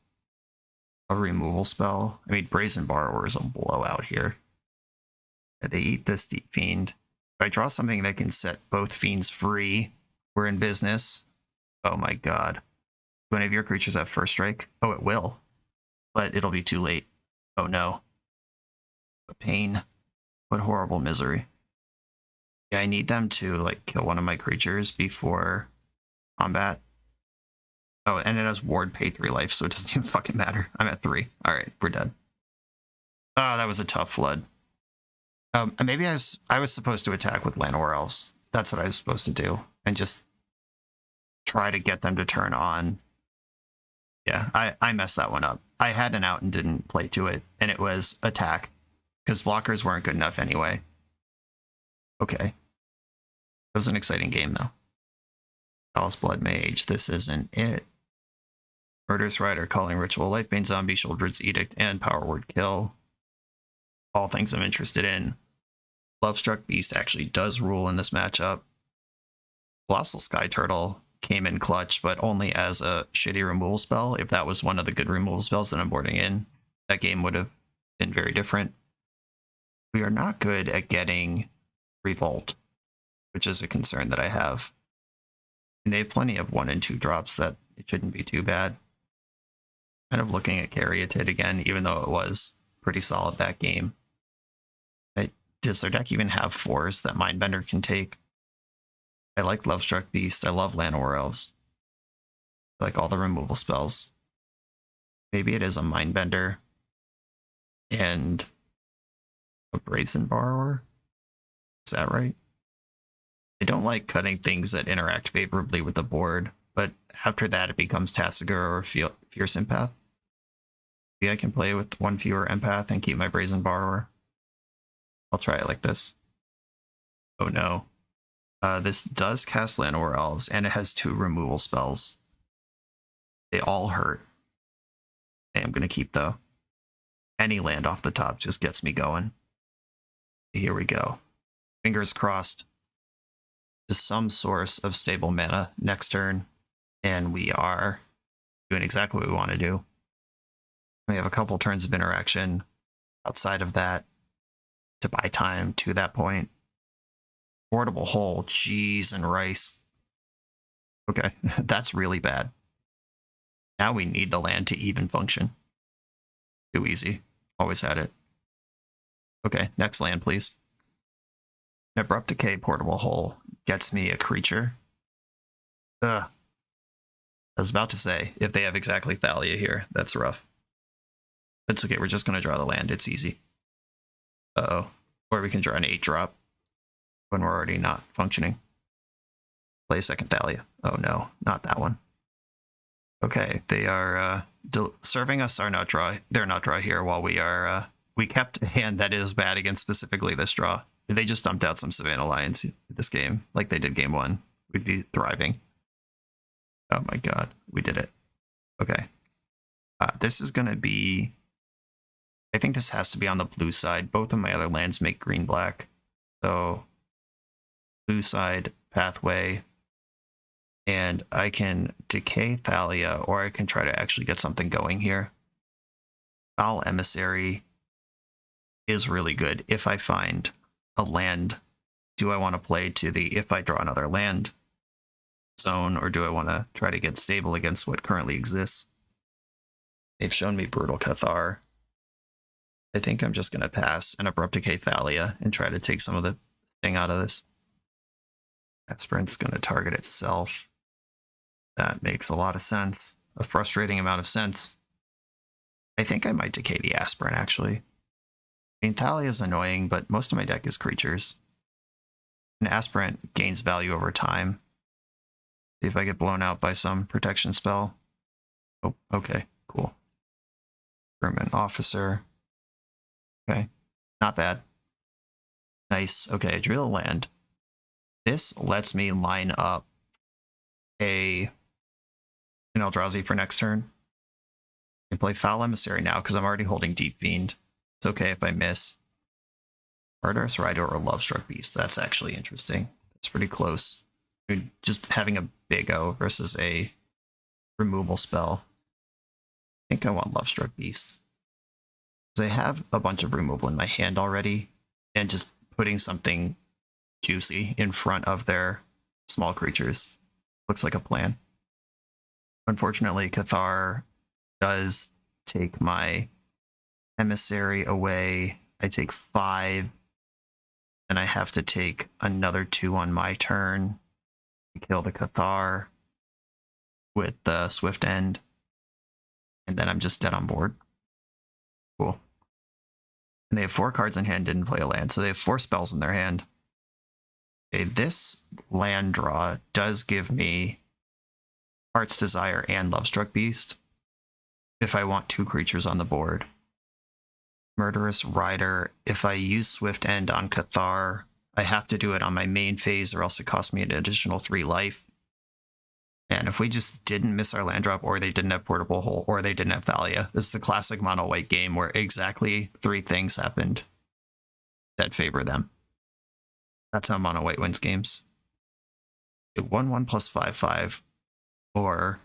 a removal spell. I mean, Brazen Borrower is a blowout here. They eat this Deep-Fiend. If I draw something that can set both fiends free, we're in business. Oh my god. Do any of your creatures have first strike? Oh, it will. But it'll be too late. Oh no. What pain. What horrible misery. Yeah, I need them to like kill one of my creatures before combat. Oh, and it has ward pay 3 life, so it doesn't even fucking matter. I'm at 3. Alright, we're dead. Oh, that was a tough flood. Maybe I was supposed to attack with Llanowar Elves. That's what I was supposed to do. And just try to get them to turn on. Yeah, I messed that one up. I had an out and didn't play to it, and it was attack. Because blockers weren't good enough anyway. Okay. It was an exciting game, though. Alice Blood Mage, this isn't it. Murderous Rider, Calling Ritual, Lifebane Zombie, Sheoldred's Edict, and Power Word Kill. All things I'm interested in. Lovestruck Beast actually does rule in this matchup. Colossal Sky Turtle came in clutch, but only as a shitty removal spell. If that was one of the good removal spells that I'm boarding in, that game would have been very different. We are not good at getting Revolt, which is a concern that I have. And they have plenty of 1 and 2 drops that it shouldn't be too bad. Kind of looking at Caryatid again, even though it was pretty solid that game. Does their deck even have 4s that Mindbender can take? I like Lovestruck Beast. I love Llanowar Elves. I like all the removal spells. Maybe it is a Mindbender and a Brazen Borrower. Is that right? I don't like cutting things that interact favorably with the board, but after that it becomes Tasigur or Fierce Empath. Maybe I can play with 1 fewer Empath and keep my Brazen Borrower. I'll try it like this. Oh no. This does cast Llanowar Elves, and it has 2 removal spells. They all hurt. Okay, I'm going to keep, though. Any land off the top just gets me going. Here we go. Fingers crossed. Just some source of stable mana next turn, and we are doing exactly what we want to do. We have a couple turns of interaction outside of that to buy time to that point. Portable Hole, cheese and rice. Okay, that's really bad. Now we need the land to even function. Too easy. Always had it. Okay, next land, please. An Abrupt Decay Portable Hole gets me a creature. Ugh. I was about to say, if they have exactly Thalia here, that's rough. That's okay, we're just going to draw the land. It's easy. Uh-oh. Or we can draw an 8-drop when we're already not functioning. Play a second Thalia. Oh no, not that one. Okay, they are serving us our not draw. Their not draw here while we are... we kept a hand that is bad against specifically this draw. If they just dumped out some Savannah Lions this game, like they did game 1, we'd be thriving. Oh my god, we did it. Okay. This is going to be... I think this has to be on the blue side. Both of my other lands make green-black. So, blue side, pathway. And I can decay Thalia, or I can try to actually get something going here. Foul Emissary is really good if I find a land. Do I want to play to the if I draw another land zone, or do I want to try to get stable against what currently exists? They've shown me Brutal Cathar. I think I'm just going to pass an Abrupt Decay Thalia and try to take some of the sting out of this. Aspirant's going to target itself. That makes a lot of sense. A frustrating amount of sense. I think I might decay the Aspirant, actually. I mean, Thalia is annoying, but most of my deck is creatures. An Aspirant gains value over time. See if I get blown out by some protection spell. Oh, okay, cool. Recruitment Officer. Okay, not bad. Nice. Okay, drill land. This lets me line up an Eldrazi for next turn. I can play Foul Emissary now because I'm already holding Deep-Fiend. It's okay if I miss. Murderous Rider or Lovestruck Beast. That's actually interesting. That's pretty close. I mean, just having a Big O versus a removal spell. I think I want Lovestruck Beast. Because I have a bunch of removal in my hand already, and just putting something juicy in front of their small creatures looks like a plan. Unfortunately, Cathar does take my Emissary away. I take 5, and I have to take another 2 on my turn to kill the Cathar with the Swift End, and then I'm just dead on board. Cool. And they have 4 cards in hand, didn't play a land, so they have 4 spells in their hand. Okay, this land draw does give me Heart's Desire and Lovestruck Beast if I want 2 creatures on the board. Murderous Rider, if I use Swift End on Cathar, I have to do it on my main phase or else it costs me an additional 3 life. And if we just didn't miss our land drop, or they didn't have Portable Hole, or they didn't have Thalia, this is the classic mono white game where exactly 3 things happened that favor them. That's how mono white wins games. 1/1 plus 5/5 or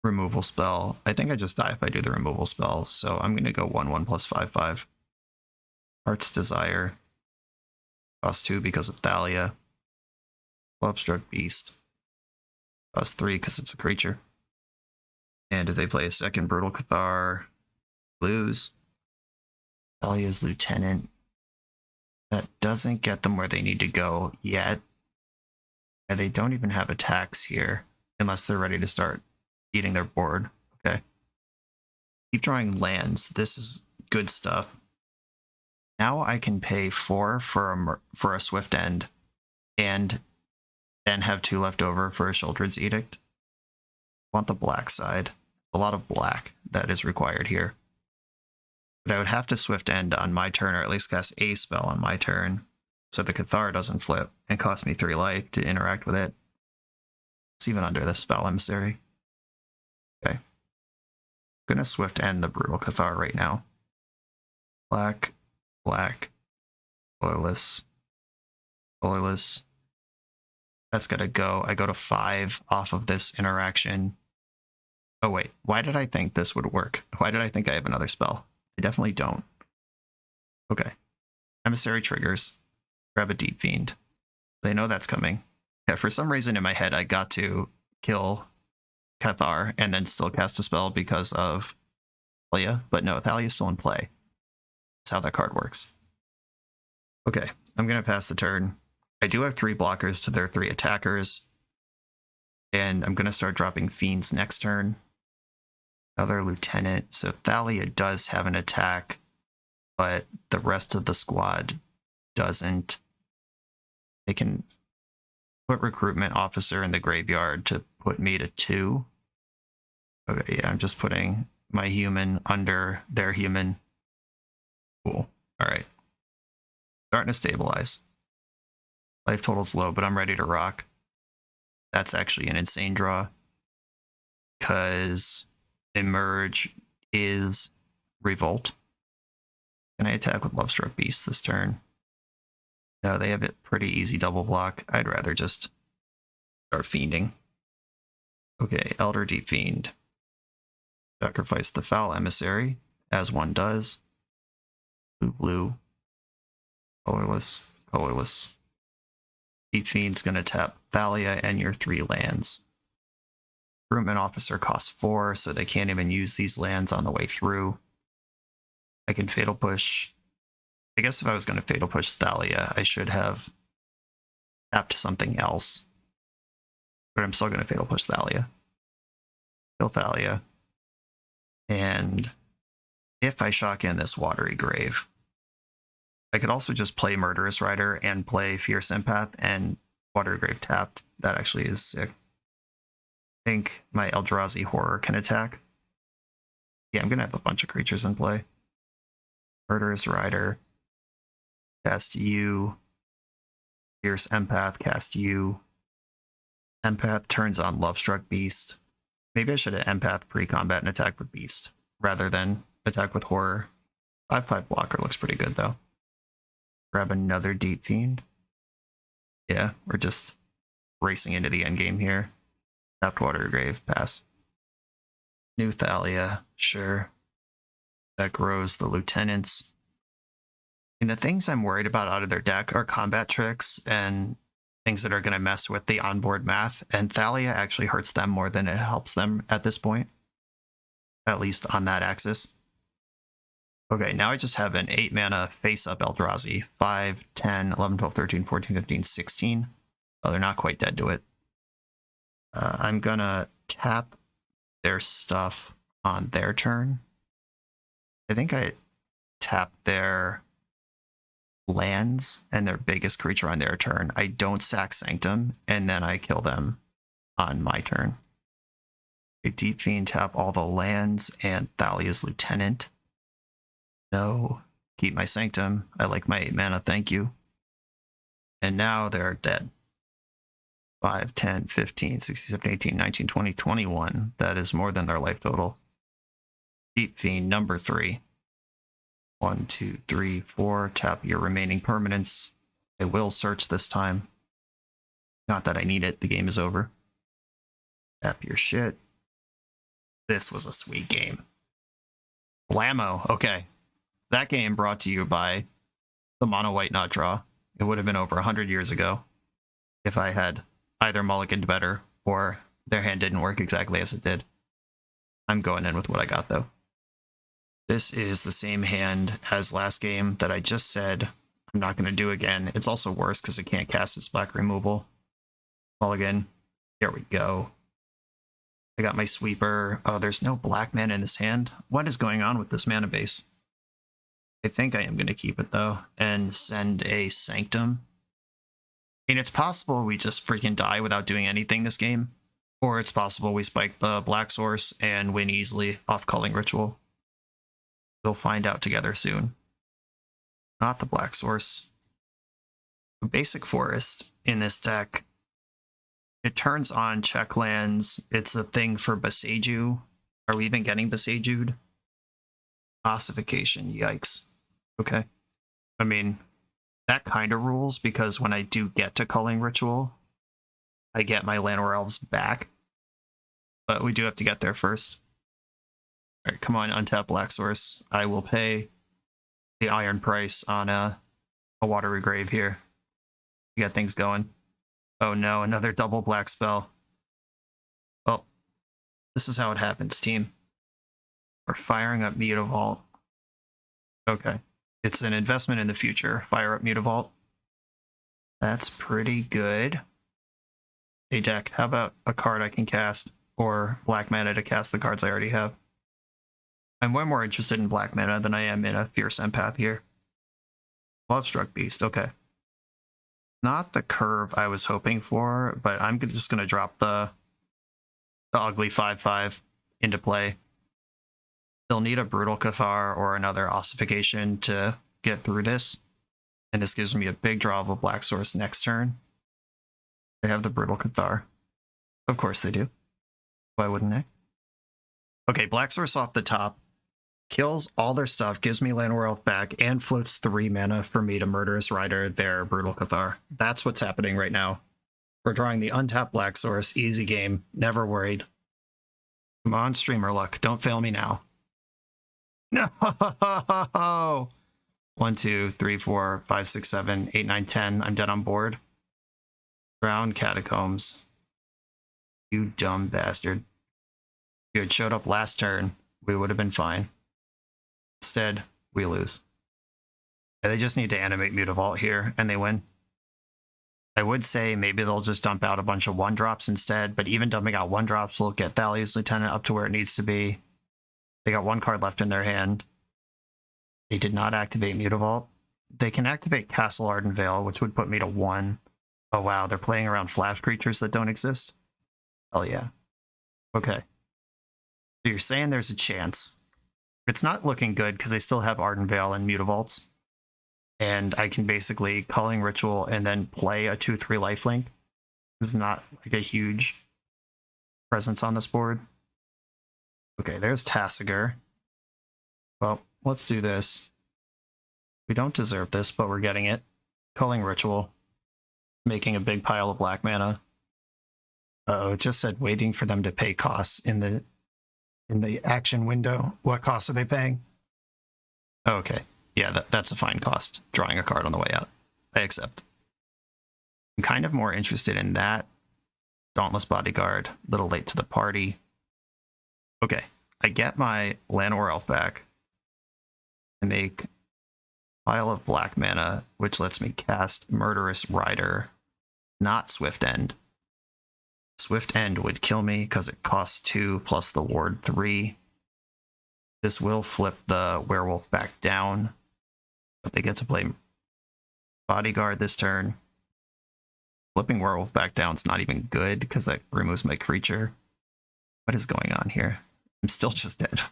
removal spell. I think I just die if I do the removal spell, so I'm going to go 1/1 plus 5/5. Heart's Desire. Cost 2 because of Thalia. Lovestruck Beast. Cost 3 because it's a creature. And if they play a second Brutal Cathar, lose. Thalia's Lieutenant. That doesn't get them where they need to go yet. And they don't even have attacks here, unless they're ready to start eating their board. Okay. Keep drawing lands. This is good stuff. Now I can pay 4 for a Swift End, and then have 2 left over for a Sheoldred's Edict. I want the black side. A lot of black that is required here. But I would have to Swift End on my turn, or at least cast a spell on my turn, so the Cathar doesn't flip and cost me 3 life to interact with it. It's even under this Foul Emissary. Okay. I'm gonna Swift End the Brutal Cathar right now. Black, black, colorless, colorless. That's gotta go. I go to 5 off of this interaction. Oh wait, why did I think this would work? Why did I think I have another spell? I definitely don't. Okay. Emissary triggers. Grab a Deep-Fiend. They know that's coming. Yeah, for some reason in my head I got to kill Cathar and then still cast a spell because of Thalia, but no, Thalia's still in play. That's how that card works. Okay, I'm gonna pass the turn. I do have 3 blockers to their 3 attackers, and I'm gonna start dropping Fiends next turn. Another Lieutenant, so Thalia does have an attack, but the rest of the squad doesn't. They can put Recruitment Officer in the graveyard to put me to 2. Okay, yeah, I'm just putting my human under their human. Cool. Alright. Starting to stabilize. Life total's low, but I'm ready to rock. That's actually an insane draw, because Emerge is Revolt. Can I attack with Lovestruck Beast this turn? No, they have it pretty easy double block. I'd rather just start fiending. Okay, Elder Deep-Fiend. Sacrifice the Foul Emissary, as one does. Blue, blue. Colorless, colorless. Deep-Fiend's gonna tap Thalia and your 3 lands. Recruitment Officer costs 4, so they can't even use these lands on the way through. I can Fatal Push. I guess if I was going to Fatal Push Thalia, I should have tapped something else. But I'm still going to Fatal Push Thalia. Kill Thalia. And if I shock in this Watery Grave, I could also just play Murderous Rider and play Fierce Empath and Watery Grave tapped. That actually is sick. I think my Eldrazi Horror can attack. Yeah, I'm going to have a bunch of creatures in play. Murderous Rider. Cast you. Fierce Empath. Cast you. Empath turns on Lovestruck Beast. Maybe I should have Empath pre-combat and attack with Beast rather than attack with Horror. 5/5 blocker looks pretty good though. Grab another Deep-Fiend. Yeah, we're just racing into the endgame here. Tapped Watery Grave, pass. New Thalia, sure. That grows the Lieutenants. And the things I'm worried about out of their deck are combat tricks and things that are going to mess with the onboard math, and Thalia actually hurts them more than it helps them at this point. At least on that axis. Okay, now I just have an 8 mana face-up Eldrazi. 5, 10, 11, 12, 13, 14, 15, 16. Oh, they're not quite dead to it. I'm gonna tap their stuff on their turn. I think I tapped their lands and their biggest creature on their turn. I don't sack Sanctum, and then I kill them on my turn. A Deep-Fiend, tap all the lands and Thalia's Lieutenant. No, keep my Sanctum. I like my 8 mana, thank you. And now they're dead. 5, 10, 15, 16, 17, 18, 19, 20, 21. That is more than their life total. Deep-Fiend, number 3. 1, 2, 3, 4. Tap your remaining permanents. I will search this time. Not that I need it, the game is over. Tap your shit. This was a sweet game. Blammo, okay. That game brought to you by the Mono White Not Draw. It would have been over 100 years ago if I had either mulliganed better or their hand didn't work exactly as it did. I'm going in with what I got though. This is the same hand as last game that I just said I'm not going to do again. It's also worse because it can't cast its black removal. Mulligan. Here we go. I got my sweeper. Oh, there's no black mana in this hand. What is going on with this mana base? I think I am going to keep it though and send a Sanctum. I mean, it's possible we just freaking die without doing anything this game, or it's possible we spike the Black Source and win easily off Culling Ritual. We'll find out together soon. Not the Black Source. Basic Forest in this deck. It turns on check lands. It's a thing for Beseiju. Are we even getting Beseijud? Ossification, yikes. Okay. I mean, that kind of rules because when I do get to Culling Ritual, I get my Llanowar Elves back. But we do have to get there first. Alright, come on, untap Black Source. I will pay the iron price on a Watery Grave here. We got things going. Oh no, another double black spell. Well, this is how it happens, team. We're firing up Mutavault. Okay. It's an investment in the future. Fire up Mutavault. That's pretty good. Hey deck, how about a card I can cast or black mana to cast the cards I already have? I'm way more interested in black mana than I am in a Fierce Empath here. Lovestruck Beast, okay. Not the curve I was hoping for, but I'm just going to drop the ugly 5/5 into play. They'll need a Brutal Cathar or another Ossification to get through this. And this gives me a big draw of a Black Source next turn. They have the Brutal Cathar. Of course they do. Why wouldn't they? Okay, Black Source off the top. Kills all their stuff, gives me Llanowar Elf back, and floats 3 mana for me to Murderous Rider their Brutal Cathar. That's what's happening right now. We're drawing the untapped Black Source. Easy game. Never worried. Come on, streamer luck. Don't fail me now. No! 1, 2, 3, 4, 5, 6, 7, 8, 9, 10. I'm dead on board. Drowned Catacombs. You dumb bastard. If you had showed up last turn, we would have been fine. Instead, we lose. Yeah, they just need to animate Mutavault here, and they win. I would say maybe they'll just dump out a bunch of 1-drops instead, but even dumping out 1-drops will get Thalia's Lieutenant up to where it needs to be. They got 1 card left in their hand. They did not activate Mutavault. They can activate Castle Ardenvale, which would put me to 1. Oh wow, they're playing around flash creatures that don't exist? Hell yeah. Okay. So you're saying there's a chance. It's not looking good because they still have Ardenvale and Mutavaults. And I can basically Culling Ritual and then play a 2/3 lifelink. It's not like a huge presence on this board. Okay, there's Tasigur. Well, let's do this. We don't deserve this, but we're getting it. Culling Ritual. Making a big pile of black mana. Oh, it just said waiting for them to pay costs in the action window. What costs are they paying? Okay. Yeah, that's a fine cost. Drawing a card on the way out. I accept. I'm kind of more interested in that. Dauntless Bodyguard. A little late to the party. Okay. I get my Llanowar Elf back. I make a pile of black mana, which lets me cast Murderous Rider, not Swift End. Swift End would kill me because it costs 2 plus the ward 3. This will flip the werewolf back down, but they get to play Bodyguard this turn. Flipping werewolf back down is not even good because that removes my creature. What is going on here? I'm still just dead.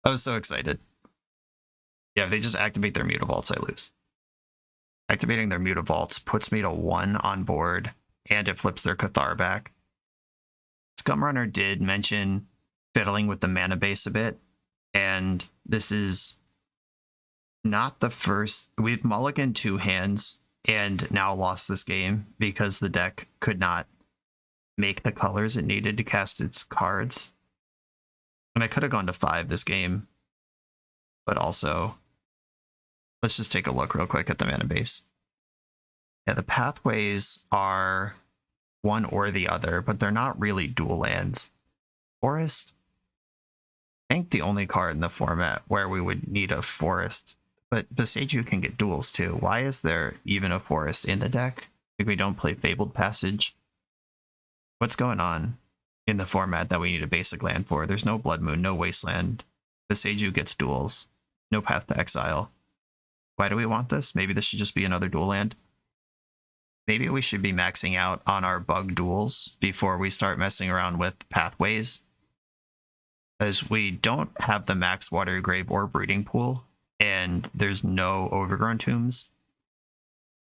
I was so excited. Yeah, if they just activate their Mutavaults, I lose. Activating their Mutavaults puts me to 1 on board, and it flips their Cathar back. Scumrunner did mention fiddling with the mana base a bit, and this is not the first. We've mulliganed 2 hands and now lost this game because the deck could not make the colors it needed to cast its cards. And I could have gone to 5 this game, but also, let's just take a look real quick at the mana base. Yeah, the pathways are one or the other, but they're not really dual lands. Forest, I think the only card in the format where we would need a forest, but Boseiju can get duels too. Why is there even a forest in the deck? Like, we don't play Fabled Passage. What's going on in the format that we need a basic land for? There's no Blood Moon, no Wasteland. Boseiju gets duels. No Path to Exile. Why do we want this? Maybe this should just be another dual land. Maybe we should be maxing out on our bug duels before we start messing around with pathways. Because we don't have the max Water Grave or Breeding Pool, and there's no Overgrown Tombs.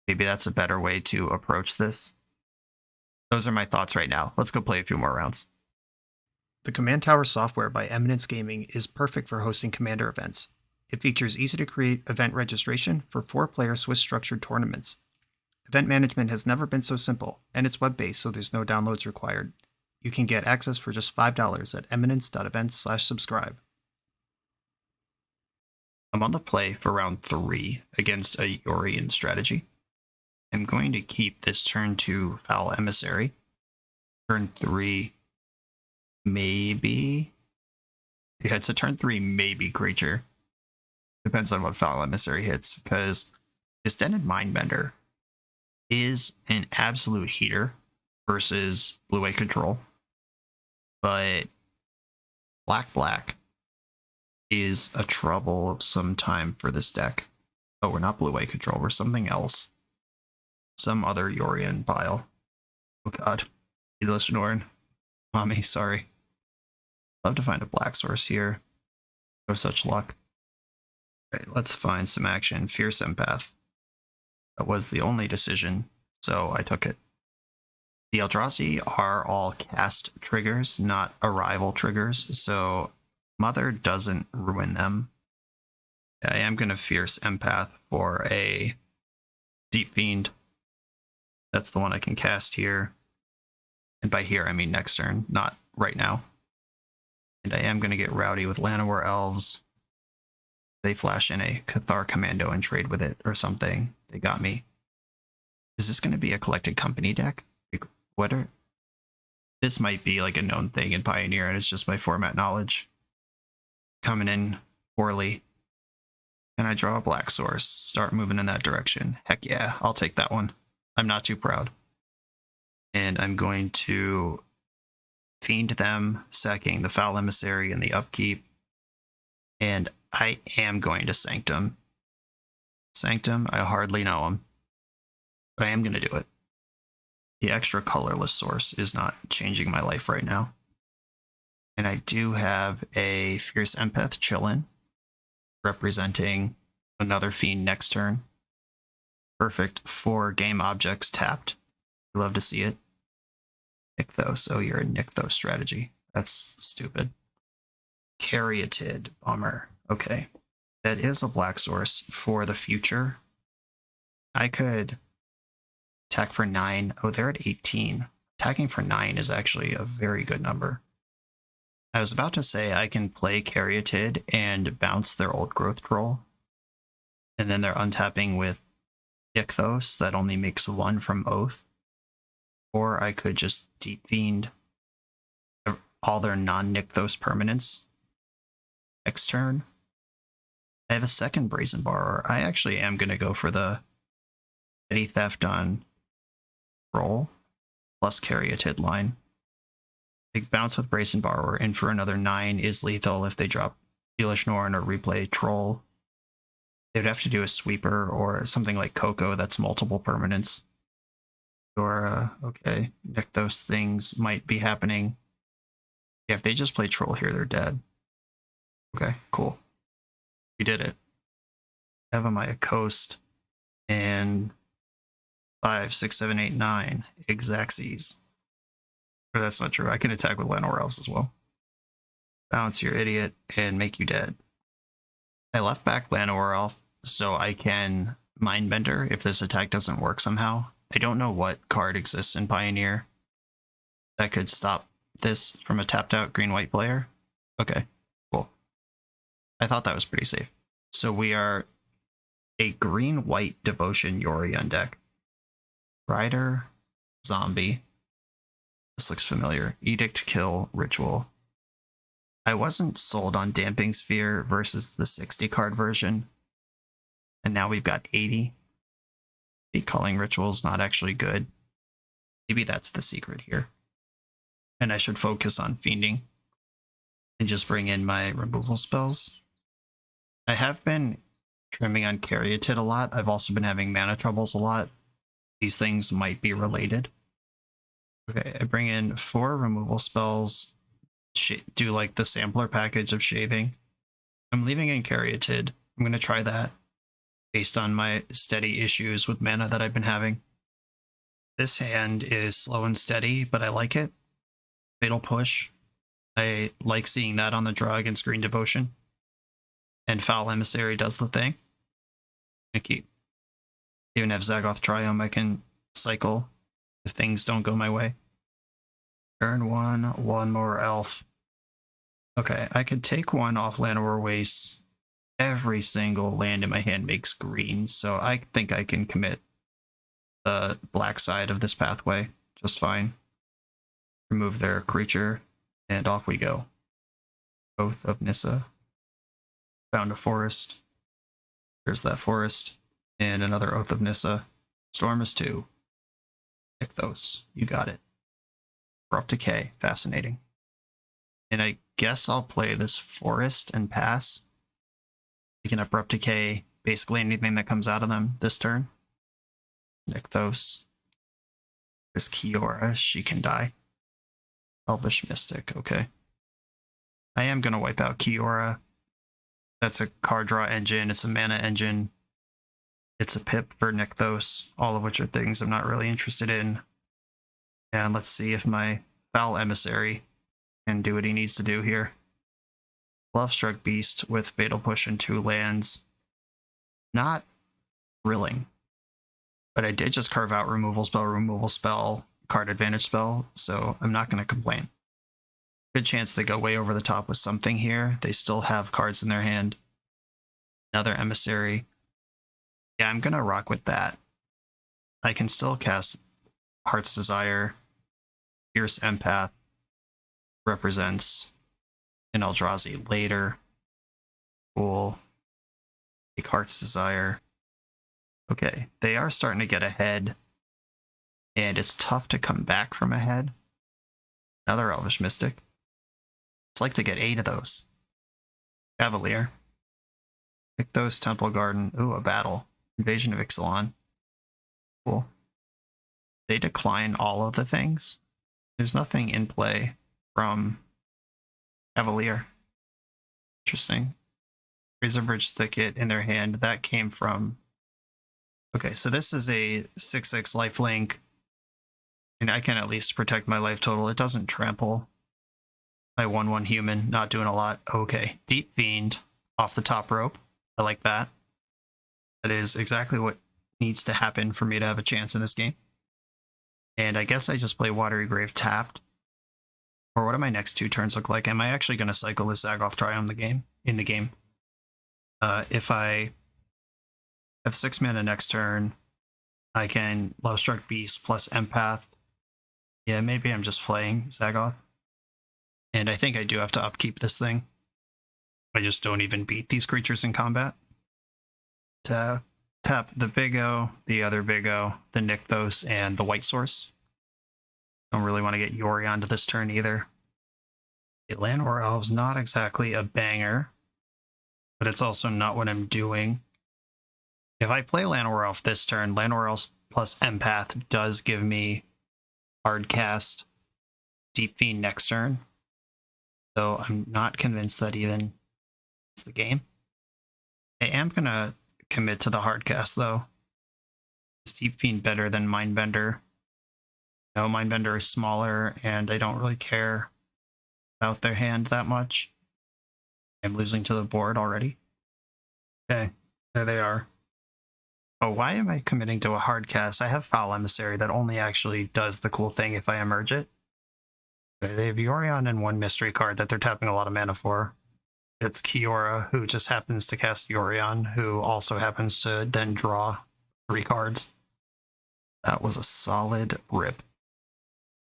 Maybe that's a better way to approach this. Those are my thoughts right now. Let's go play a few more rounds. The Command Tower software by Eminence Gaming is perfect for hosting Commander events. It features easy-to-create event registration for 4-player Swiss-structured tournaments. Event management has never been so simple, and it's web-based, so there's no downloads required. You can get access for just $5 at eminence.events/subscribe. I'm on the play for round 3 against a Yorion strategy. I'm going to keep this turn 2 Foul Emissary. Turn 3, maybe. Yeah, it's a turn 3 maybe creature. Depends on what Foul Emissary hits, because Distended Mindbender is an absolute heater versus Blue-Eye Control. But Black is a trouble of some time for this deck. Oh, we're not Blue-Eye Control, we're something else. Some other Yorion pile. Oh god. Heedless Norn. Mommy, sorry. Love to find a black source here. No such luck. Okay, let's find some action. Fierce Empath. That was the only decision, so I took it. The Eldrazi are all cast triggers, not arrival triggers, so Mother doesn't ruin them. I am going to Fierce Empath for a Deep-Fiend. That's the one I can cast here. And by here, I mean next turn, not right now. And I am going to get rowdy with Llanowar Elves. They flash in a Cathar Commando and trade with it or something. They got me. Is this going to be a Collected Company deck? Like, what are... This might be like a known thing in Pioneer, and it's just my format knowledge coming in poorly. Can I draw a black source? Start moving in that direction. Heck yeah, I'll take that one. I'm not too proud. And I'm going to Fiend them, sacking the Foul Emissary and the upkeep. And I am going to Sanctum. Sanctum, I hardly know him, but I am going to do it. The extra colorless source is not changing my life right now. And I do have a Fierce Empath chillin', representing another Fiend next turn. Perfect for game objects tapped. Love to see it. Nykthos. Oh, you're a Nykthos strategy. That's stupid. Caryatid. Bummer. Okay. That is a black source for the future. I could attack for 9. Oh, they're at 18. Attacking for 9 is actually a very good number. I was about to say I can play Caryatid and bounce their old growth troll. And then they're untapping with Nykthos that only makes 1 from Oath. Or I could just Deep-Fiend all their non-Nykthos permanents next turn. I have a second Brazen Borrower. I actually am going to go for the Petty Theft on roll plus Caryatid line. They bounce with Brazen Borrower, and for another 9 is lethal if they drop Foolish Norn or replay Troll. They would have to do a Sweeper or something like Coco that's multiple permanents. Or, okay, Nykthos things might be happening. Yeah, if they just play Troll here, they're dead. Okay, cool. We did it. Avamaya Coast and 5, 6, 7, 8, 9 Exaxes. Or that's not true. I can attack with Llanowar Elves as well. Bounce your idiot and make you dead. I left back Llanowar Elf so I can Mindbender if this attack doesn't work somehow. I don't know what card exists in Pioneer that could stop this from a tapped out green-white player. Okay, cool. I thought that was pretty safe. So we are a green-white Devotion Yorion deck. Rider, Zombie. This looks familiar. Edict, Kill, Ritual. I wasn't sold on Damping Sphere versus the 60 card version. And now we've got 80. Calling Ritual's not actually good. Maybe that's the secret here. And I should focus on Fiending and just bring in my removal spells. I have been trimming on Caryatid a lot. I've also been having mana troubles a lot. These things might be related. Okay, I bring in 4 removal spells, do like the sampler package of shaving. I'm leaving in Caryatid. I'm going to try that based on my steady issues with mana that I've been having. This hand is slow and steady, but I like it. Fatal Push. I like seeing that on the draw against Green Devotion. And Foul Emissary does the thing. I keep. Even have Zagoth Triumph I can cycle if things don't go my way. Turn 1, Lawnmower Elf. Okay, I could take 1 off Llanowar Waste. Every single land in my hand makes green, so I think I can commit the black side of this pathway just fine. Remove their creature, and off we go. Oath of Nissa. Found a forest. There's that forest. And another Oath of Nissa. Storm is 2. Nykthos. You got it. Abrupt Decay. Fascinating. And I guess I'll play this forest and pass. We can Abrupt Decay basically anything that comes out of them this turn. Nykthos. This Kiora, she can die. Elvish Mystic, okay. I am going to wipe out Kiora. That's a card draw engine, it's a mana engine. It's a pip for Nykthos, all of which are things I'm not really interested in. And let's see if my Foul Emissary can do what he needs to do here. Bluffstruck Beast with Fatal Push and 2 lands. Not thrilling. But I did just carve out removal spell, card advantage spell, so I'm not going to complain. Good chance they go way over the top with something here. They still have cards in their hand. Another Emissary. Yeah, I'm going to rock with that. I can still cast Heart's Desire. Fierce Empath an Eldrazi later. Cool. Bleak Heart's Desire. Okay, they are starting to get ahead, and it's tough to come back from ahead. Another Elvish Mystic. It's like they get 8 of those. Cavalier. Pick those, Temple Garden. Ooh, a battle. Invasion of Ixalan. Cool. They decline all of the things. There's nothing in play from Cavalier. Interesting. Razor-Bridge Thicket in their hand. That came from... Okay, so this is a 6/6 lifelink. And I can at least protect my life total. It doesn't trample. My 1/1 human, not doing a lot. Okay, Deep-Fiend off the top rope. I like that. That is exactly what needs to happen for me to have a chance in this game. And I guess I just play Watery Grave tapped. Or what do my next 2 turns look like? Am I actually going to cycle this Zagoth Triumph in the game? If I have 6 mana next turn, I can Lovestruck Beast plus Empath. Yeah, maybe I'm just playing Zagoth. And I think I do have to upkeep this thing. I just don't even beat these creatures in combat. To tap the Big O, the other Big O, the Nykthos, and the White Source. Don't really want to get Yori onto this turn either. Llanowar Elves, not exactly a banger, but it's also not what I'm doing. If I play Llanowar Elf this turn, Llanowar Elf plus Empath does give me hard cast Deep-Fiend next turn. So I'm not convinced that even it's the game. I am going to commit to the hard cast though. Is Deep-Fiend better than Mindbender? No, Mindbender is smaller and I don't really care about their hand that much. I'm losing to the board already. Okay, there they are. Oh, why am I committing to a hard cast? I have Foul Emissary that only actually does the cool thing if I emerge it. Okay, they have Yorion and 1 mystery card that they're tapping a lot of mana for. It's Kiora, who just happens to cast Yorion, who also happens to then draw 3 cards. That was a solid rip.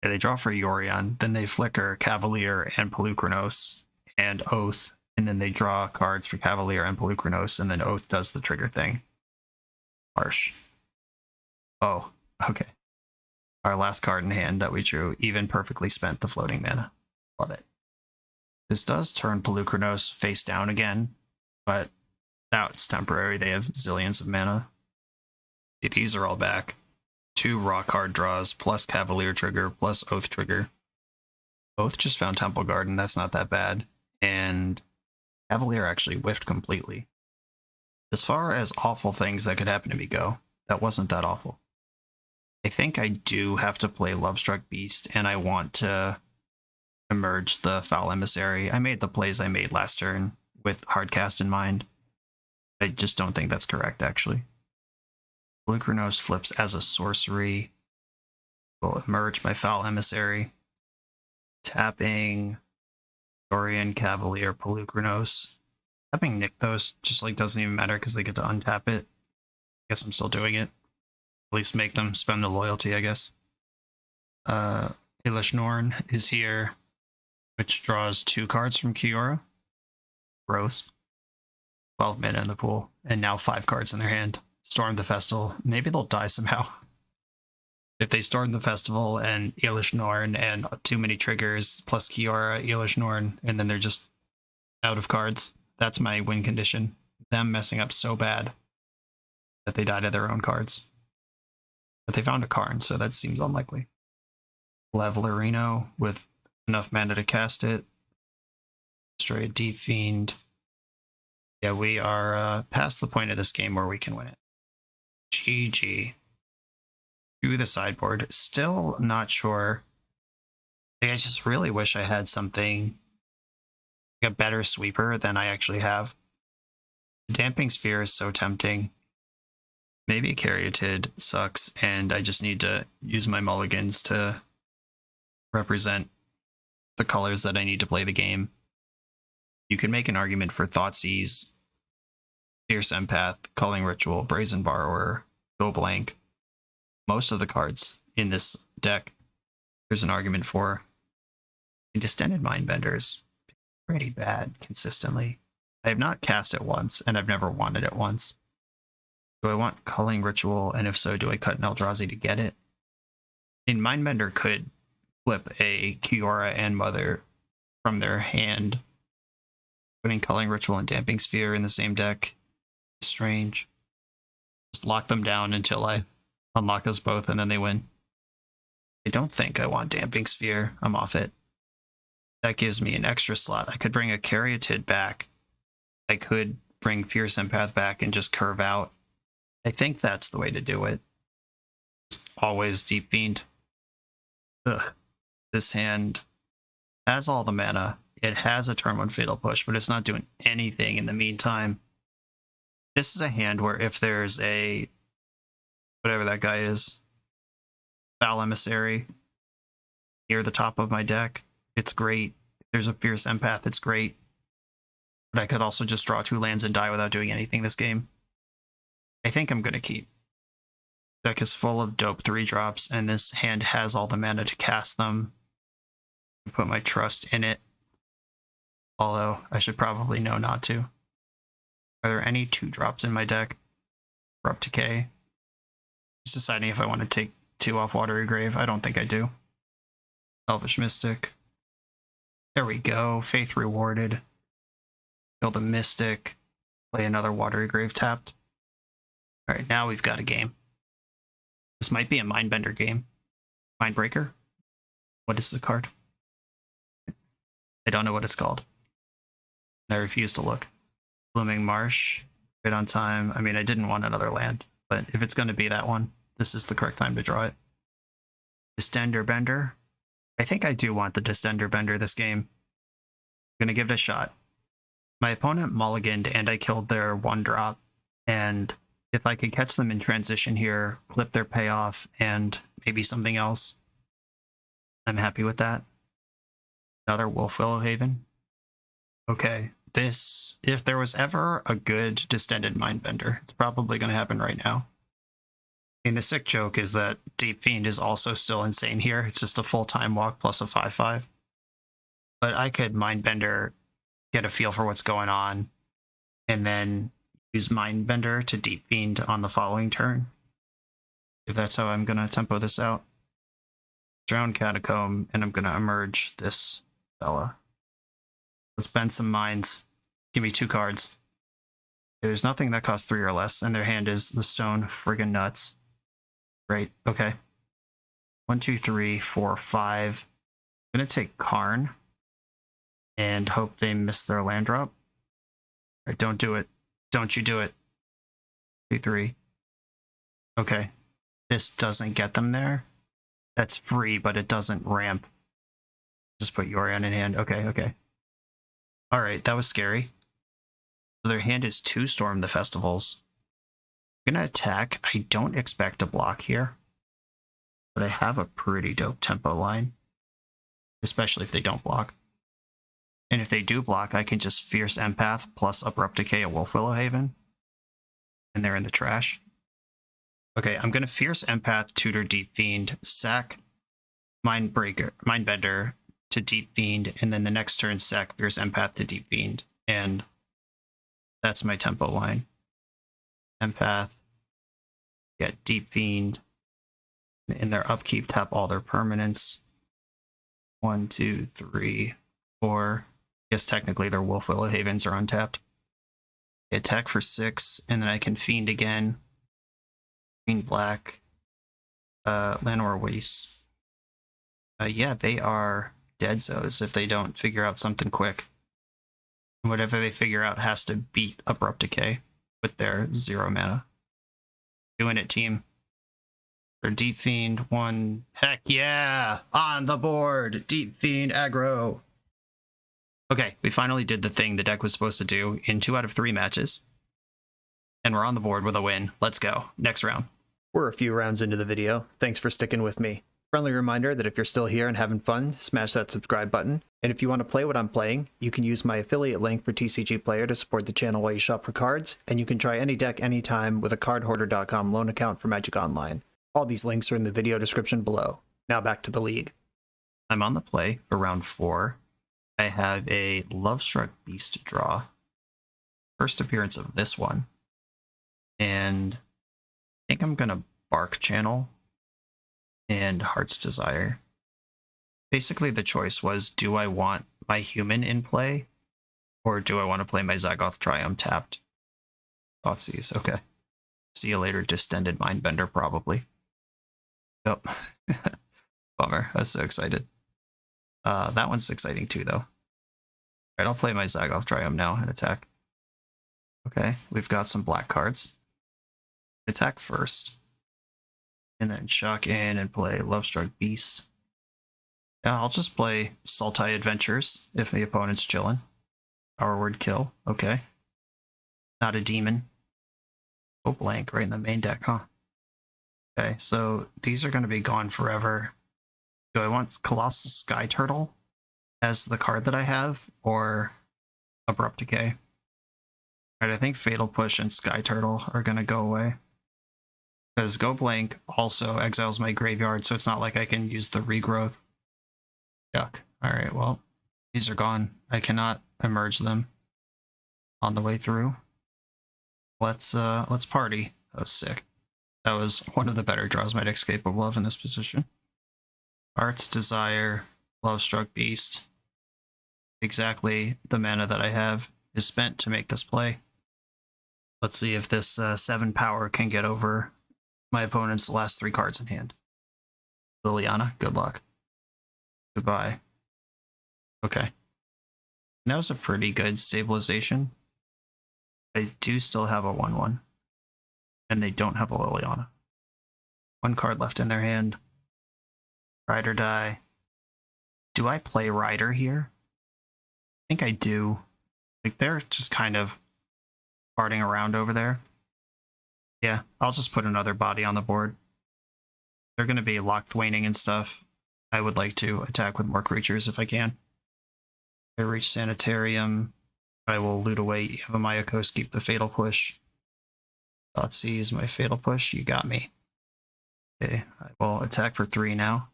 Yeah, they draw for Yorion, then they flicker Cavalier and Pelucranos and Oath, and then they draw cards for Cavalier and Pelucranos, and then Oath does the trigger thing. Harsh. Oh, okay. Our last card in hand that we drew even perfectly spent the floating mana. Love it. This does turn Pelucranos face down again, but now it's temporary. They have zillions of mana. These are all back. 2 raw card draws, plus Cavalier trigger, plus Oath trigger. Both just found Temple Garden. That's not that bad. And Cavalier actually whiffed completely. As far as awful things that could happen to me go, that wasn't that awful. I think I do have to play Lovestruck Beast, and I want to emerge the Foul Emissary. I made the plays I made last turn with Hardcast in mind. I just don't think that's correct, actually. Pelucranos flips as a sorcery. Will emerge my Foul Emissary. Tapping Dorian, Cavalier, Pelucranos. Tapping Nykthos just like doesn't even matter because they get to untap it. I guess I'm still doing it. At least make them spend the loyalty, I guess. Elish Norn is here, which draws 2 cards from Kiora. Gross. 12 mana in the pool, and now 5 cards in their hand. Storm the Festival. Maybe they'll die somehow. If they storm the festival and Elish Norn and too many triggers, plus Kiora, Elish Norn, and then they're just out of cards. That's my win condition. Them messing up so bad that they die to their own cards. But they found a Karn, so that seems unlikely. Levelerino with enough mana to cast it. Destroy a Deep-Fiend. Yeah, we are past the point of this game where we can win it. GG. To the sideboard. Still not sure. I just really wish I had something, a better sweeper than I actually have. Damping Sphere is so tempting. Maybe Caryatid sucks, and I just need to use my mulligans to represent the colors that I need to play the game. You can make an argument for Thoughtseize, Fierce Empath, Culling Ritual, Brazen Borrower, Go Blank. Most of the cards in this deck, there's an argument for. And Distended Mindbender is pretty bad consistently. I have not cast it once, and I've never wanted it once. Do I want Culling Ritual, and if so, do I cut an Eldrazi to get it? Mindbender could flip a Kiora and Mother from their hand. Putting Culling Ritual and Damping Sphere in the same deck is strange. Just lock them down until I unlock us both, and then they win. I don't think I want Damping Sphere. I'm off it. That gives me an extra slot. I could bring a Caryatid back. I could bring Fierce Empath back and just curve out. I think that's the way to do it. Just always Deep-Fiend. Ugh. This hand has all the mana. It has a turn 1 Fatal Push, but it's not doing anything in the meantime. This is a hand where if there's a... whatever that guy is, Foul Emissary near the top of my deck, it's great. If there's a Fierce Empath, it's great. But I could also just draw 2 lands and die without doing anything this game. I think I'm going to keep. Deck is full of dope 3-drops, and this hand has all the mana to cast them. Put my trust in it. Although, I should probably know not to. Are there any 2-drops in my deck? Abrupt Decay. Just deciding if I want to take 2 off Watery Grave. I don't think I do. Elvish Mystic. There we go. Faith Rewarded. Kill the Mystic. Play another Watery Grave tapped. Alright, now we've got a game. This might be a Mindbender game. Mindbreaker? What is the card? I don't know what it's called. I refuse to look. Blooming Marsh. Right on time. I mean, I didn't want another land, but if it's going to be that one, this is the correct time to draw it. Distender Bender. I think I do want the Distender Bender this game. I'm going to give it a shot. My opponent mulliganed and I killed their 1-drop, and if I could catch them in transition here, clip their payoff, and maybe something else, I'm happy with that. Another Wolf Willowhaven. Okay, this, if there was ever a good Distended Mindbender, it's probably going to happen right now. I mean, the sick joke is that Deep-Fiend is also still insane here. It's just a full time walk plus a 5/5. But I could Mindbender, get a feel for what's going on, and then use Mindbender to Deep-Fiend on the following turn. If that's how I'm going to tempo this out. Drown Catacomb, and I'm going to emerge this fella. Let's bend some minds. Give me 2 cards. There's nothing that costs 3 or less, and their hand is the Stone Friggin' Nuts. Great, okay. 1, 2, 3, 4, 5. I'm going to take Karn and hope they miss their land drop. All right, don't do it. Don't you do it. 2, 3. Okay. This doesn't get them there. That's free, but it doesn't ramp. Just put Yorion in hand. Okay, okay. Alright, that was scary. So their hand is 2 Storm the Festivals. I'm gonna attack. I don't expect to block here, but I have a pretty dope tempo line. Especially if they don't block. And if they do block, I can just Fierce Empath plus Abrupt Decay a Wolf Willowhaven. And they're in the trash. Okay, I'm going to Fierce Empath, tutor Deep-Fiend, sack Mindbender to Deep-Fiend, and then the next turn sack Fierce Empath to Deep-Fiend. And that's my tempo line. Empath, get Deep-Fiend. In their upkeep, tap all their permanents. 1, 2, 3, 4. I guess technically their Wolf Willowhavens are untapped. Attack for 6, and then I can Fiend again. Green Black. Llanowar Waste. Yeah, they are dead zos if they don't figure out something quick. And whatever they figure out has to beat Abrupt Decay with their 0 mana. Doing it, team. Their Deep-Fiend 1. Heck yeah! On the board! Deep-Fiend aggro! Okay, we finally did the thing the deck was supposed to do in 2 out of 3 matches. And we're on the board with a win. Let's go. Next round. We're a few rounds into the video. Thanks for sticking with me. Friendly reminder that if you're still here and having fun, smash that subscribe button. And if you want to play what I'm playing, you can use my affiliate link for TCG Player to support the channel while you shop for cards, and you can try any deck anytime with a cardhoarder.com loan account for Magic Online. All these links are in the video description below. Now back to the league. I'm on the play for round 4. I have a Lovestruck Beast to draw. first appearance of this one. And I think I'm gonna Bark Channel and Heart's Desire. Basically, the choice was, do I want my human in play, or do I want to play my Zagoth Triumph tapped? Thoughtseize, okay. See you later, Distended Mindbender, probably. Yep. Bummer, I was so excited. That one's exciting too, though. Alright, I'll play my Zagoth Triumph now and attack. Okay, we've got some black cards. Attack first. And then shock in and play Lovestruck Beast. Yeah, I'll just play Sultai Adventures if the opponent's chillin'. Power word kill, okay. Not a demon. Oh, blank right in the main deck, huh? Okay, so these are going to be gone forever. Do I want Colossal Sky Turtle as the card that I have, or Abrupt Decay? Alright, I think Fatal Push and Sky Turtle are going to go away. Because Go Blank also exiles my graveyard, so it's not like I can use the regrowth. Yuck. Alright, well, these are gone. I cannot emerge them on the way through. Let's party. That was sick. That was one of the better draws my deck's capable of in this position. Heart's Desire, Lovestruck Beast. Exactly the mana that I have is spent to make this play. Let's see if this 7 power can get over my opponent's last 3 cards in hand. Liliana, good luck. Goodbye. Okay. That was a pretty good stabilization. I do still have a 1/1. And they don't have a Liliana. 1 card left in their hand. Ride or die. Do I play Rider here? I think I do. Like, they're just kind of farting around over there. Yeah, I'll just put another body on the board. They're going to be Lochthwaining and stuff. I would like to attack with more creatures if I can. I reach Sanitarium. I will loot away Yavimaya, keep the Fatal Push. Thoughtseize my Fatal Push. You got me. Okay, I will attack for 3 now.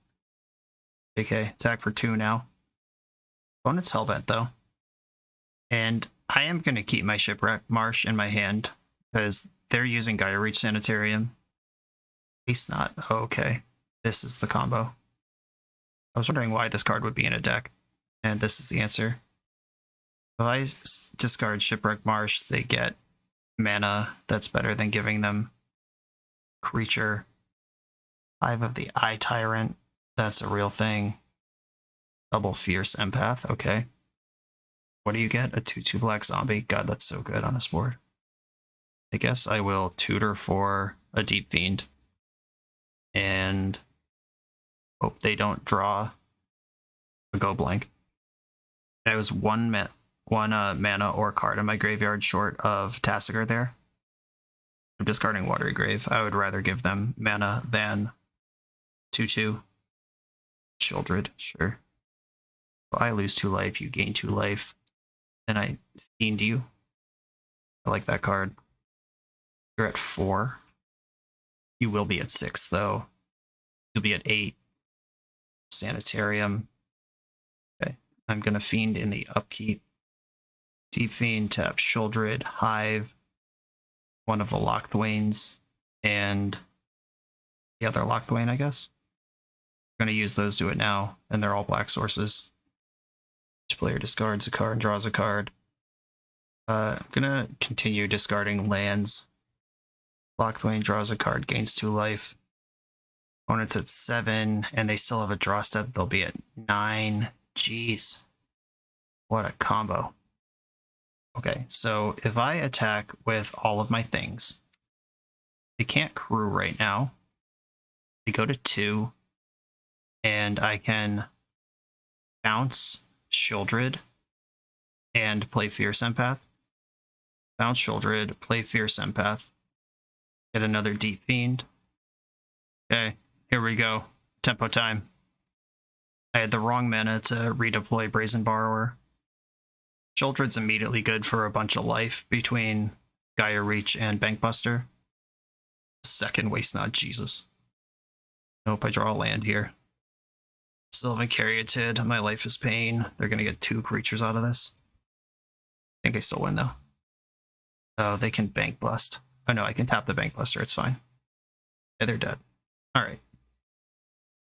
Okay, attack for 2 now. Opponent's Hellbent, though. And I am going to keep my Shipwreck Marsh in my hand, because they're using Gaia Reach Sanitarium. At least not. Oh, okay. This is the combo. I was wondering why this card would be in a deck, and this is the answer. If I discard Shipwreck Marsh, they get mana that's better than giving them creature. 5 of the Eye Tyrant. That's a real thing. Double Fierce Empath. Okay. What do you get? A 2/2 black zombie. God, that's so good on this board. I guess I will tutor for a Deep-Fiend. And hope they don't draw a Go Blank. I was one mana or card in my graveyard short of Tasigur there. I'm discarding Watery Grave. I would rather give them mana than 2/2. Childred, sure. If I lose 2 life, you gain 2 life. Then I fiend you. I like that card. You're at 4. You will be at 6, though. You'll be at 8. Sanitarium. Okay. I'm going to fiend in the upkeep. Deep-Fiend, tap Childred, Hive, one of the Lochthwains, and the other Lochthwain, I guess. I'm going to use those to do it now, and they're all black sources. Each player discards a card and draws a card. I'm going to continue discarding lands. Lochthwain draws a card, gains 2 life. Opponent's at 7, and they still have a draw step. They'll be at 9. Jeez. What a combo. Okay, so if I attack with all of my things, they can't crew right now. They go to 2, and I can bounce Childred and play Fierce Empath. Bounce Childred, play Fierce Empath. Get another Deep-Fiend. Okay, here we go. Tempo time. I had the wrong mana to redeploy Brazen Borrower. Childred's immediately good for a bunch of life between Gaia Reach and Bankbuster. Second Waste Not, Jesus. Nope, I draw a land here. Sylvan Caryatid, my life is pain. They're going to get 2 creatures out of this. I think I still win, though. Oh, they can Bank Blast. Oh no, I can tap the Bank Blaster. It's fine. Yeah, they're dead. All right.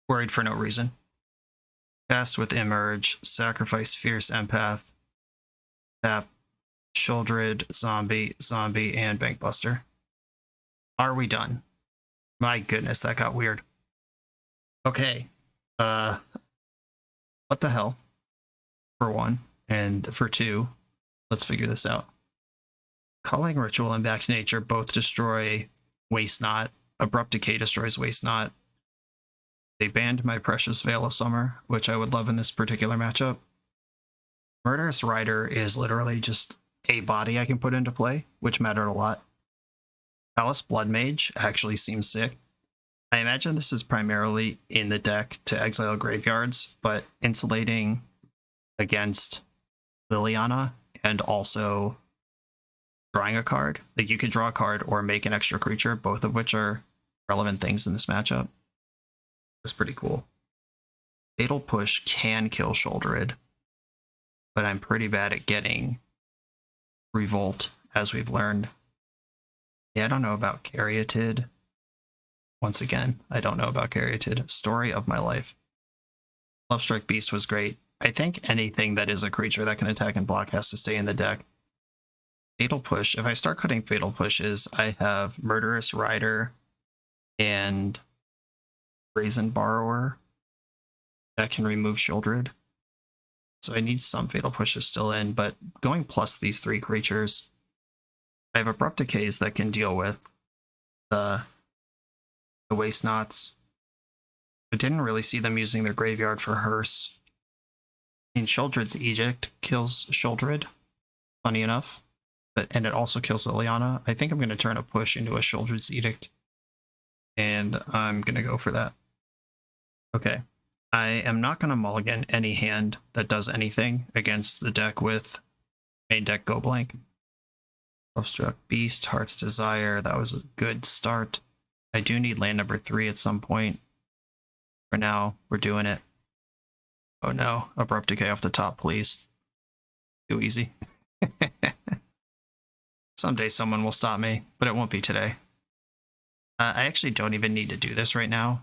Worried for no reason. Cast with Emerge. Sacrifice Fierce Empath. Tap Sheoldred, Zombie, and Bank Buster. Are we done? My goodness, that got weird. Okay. What the hell? For one. And for two, let's figure this out. Calling Ritual and Back to Nature both destroy Waste Not. Abrupt Decay destroys Waste Not. They banned my Precious Veil of Summer, which I would love in this particular matchup. Murderous Rider is literally just a body I can put into play, which mattered a lot. Palace Blood Mage actually seems sick. I imagine this is primarily in the deck to exile graveyards, but insulating against Liliana and also drawing a card. Like, you could draw a card or make an extra creature, both of which are relevant things in this matchup. That's pretty cool. Fatal Push can kill Sheoldred, but I'm pretty bad at getting Revolt, as we've learned. Yeah, I don't know about Caryatid. Once again, I don't know about Caryatid. Story of my life. Lovestrike Beast was great. I think anything that is a creature that can attack and block has to stay in the deck. Fatal Push. If I start cutting Fatal Pushes, I have Murderous Rider and Brazen Borrower that can remove Sheoldred. So I need some Fatal Pushes still in, but going plus these three creatures, I have Abrupt Decays that can deal with the Waste Nots. I didn't really see them using their graveyard for Hearse. I mean, Sheoldred's Edict kills Sheoldred, funny enough, and it also kills Liliana. I think I'm going to turn a push into a Sheoldred's Edict, and I'm going to go for that. Okay. I am not going to mulligan any hand that does anything against the deck with main deck Go Blank. Lovestruck Beast, Heart's Desire, that was a good start. I do need land number 3 at some point. For now, we're doing it. Oh no, Abrupt Decay off the top, please. Too easy. Someday someone will stop me, but it won't be today. I actually don't even need to do this right now.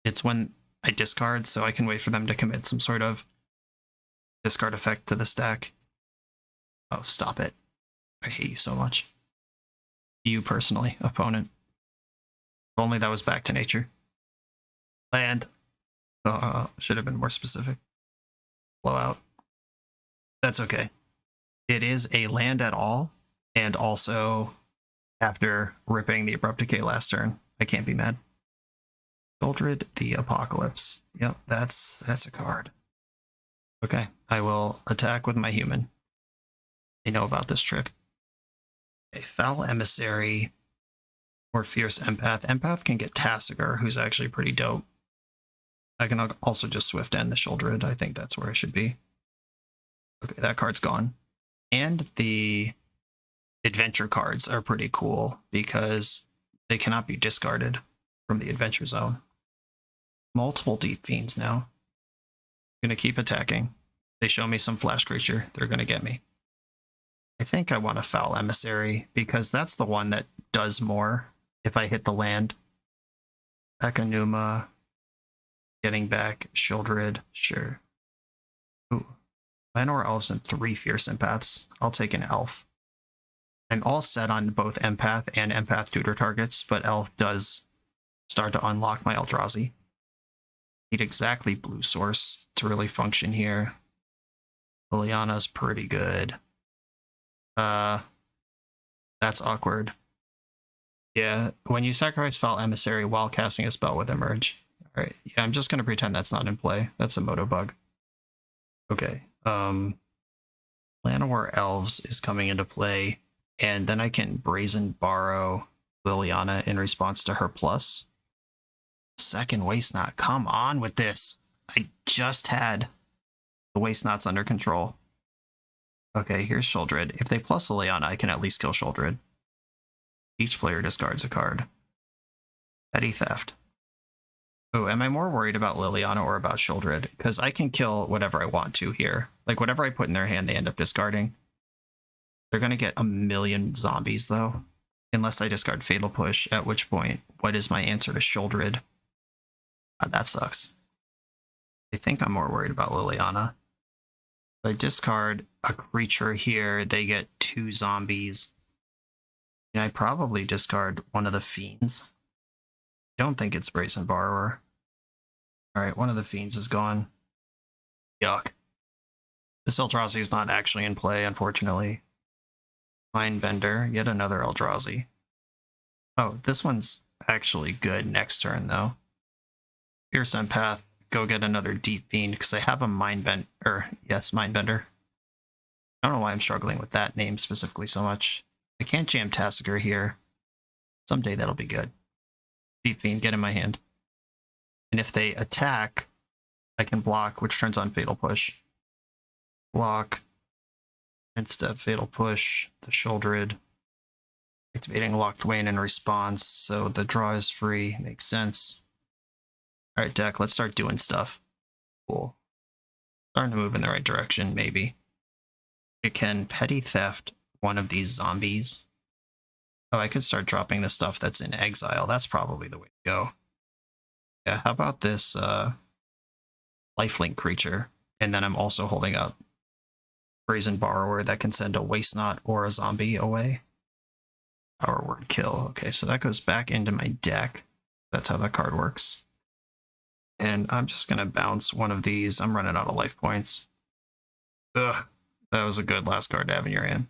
It's when I discard, so I can wait for them to commit some sort of discard effect to the stack. Oh, stop it. I hate you so much. You personally, opponent. If only that was Back to Nature. Land. Should have been more specific. Blowout. That's okay. It is a land at all, and also after ripping the Abrupt Decay last turn, I can't be mad. Sheoldred the Apocalypse. Yep, that's a card. Okay, I will attack with my human. They know about this trick. Okay, Foul Emissary or Fierce Empath. Empath can get Tasigur, who's actually pretty dope. I can also just Swift End the Sheoldred. I think that's where I should be. Okay, that card's gone. And the adventure cards are pretty cool because they cannot be discarded from the adventure zone. Multiple Deep-Fiends now. I'm going to keep attacking. They show me some flash creature, they're going to get me. I think I want a Foul Emissary because that's the one that does more if I hit the land. Akanuma, getting back Sheoldred, sure. Ooh. Llanowar Elves and 3 Fierce Empaths. I'll take an Elf. I'm all set on both Empath and Empath tutor targets, but Elf does start to unlock my Eldrazi. Need exactly blue source to really function here. Liliana's pretty good. That's awkward. Yeah, when you sacrifice Foul Emissary while casting a spell with Emerge. Alright, yeah, I'm just going to pretend that's not in play. That's a Moto bug. Okay, Llanowar Elves is coming into play, and then I can Brazen Borrow Liliana in response to her plus. Second Waste Knot, come on with this. I just had the Waste Knots under control. Okay, here's Sheoldred. If they plus Liliana, I can at least kill Sheoldred. Each player discards a card. Petty Theft. Oh, am I more worried about Liliana or about Sheoldred? Because I can kill whatever I want to here. Like, whatever I put in their hand, they end up discarding. They're going to get a million zombies, though. Unless I discard Fatal Push, at which point, what is my answer to Shieldred? That sucks. I think I'm more worried about Liliana. If I discard a creature here, they get 2 zombies. And I probably discard one of the Fiends. I don't think it's Brazen Borrower. Alright, one of the Fiends is gone. Yuck. This Eldrazi is not actually in play, unfortunately. Mindbender, yet another Eldrazi. Oh, this one's actually good next turn, though. Here's Empath. Go get another Deep-Fiend, because I have a Mindbender. Mindbender. I don't know why I'm struggling with that name specifically so much. I can't jam Tasigur here. Someday that'll be good. Deep-Fiend, get in my hand. And if they attack, I can block, which turns on Fatal Push. Block. Instead, Fatal Push, the Shieldred. Activating Lockthwain in response, so the draw is free. Makes sense. Alright, deck, let's start doing stuff. Cool. Starting to move in the right direction, maybe. It can Petty Theft one of these zombies. Oh, I could start dropping the stuff that's in exile. That's probably the way to go. Yeah, how about this lifelink creature? And then I'm also holding up Brazen Borrower that can send a Waste Not or a zombie away. Power Word Kill. Okay, so that goes back into my deck. That's how that card works. And I'm just going to bounce one of these. I'm running out of life points. Ugh, that was a good last card to have in your hand.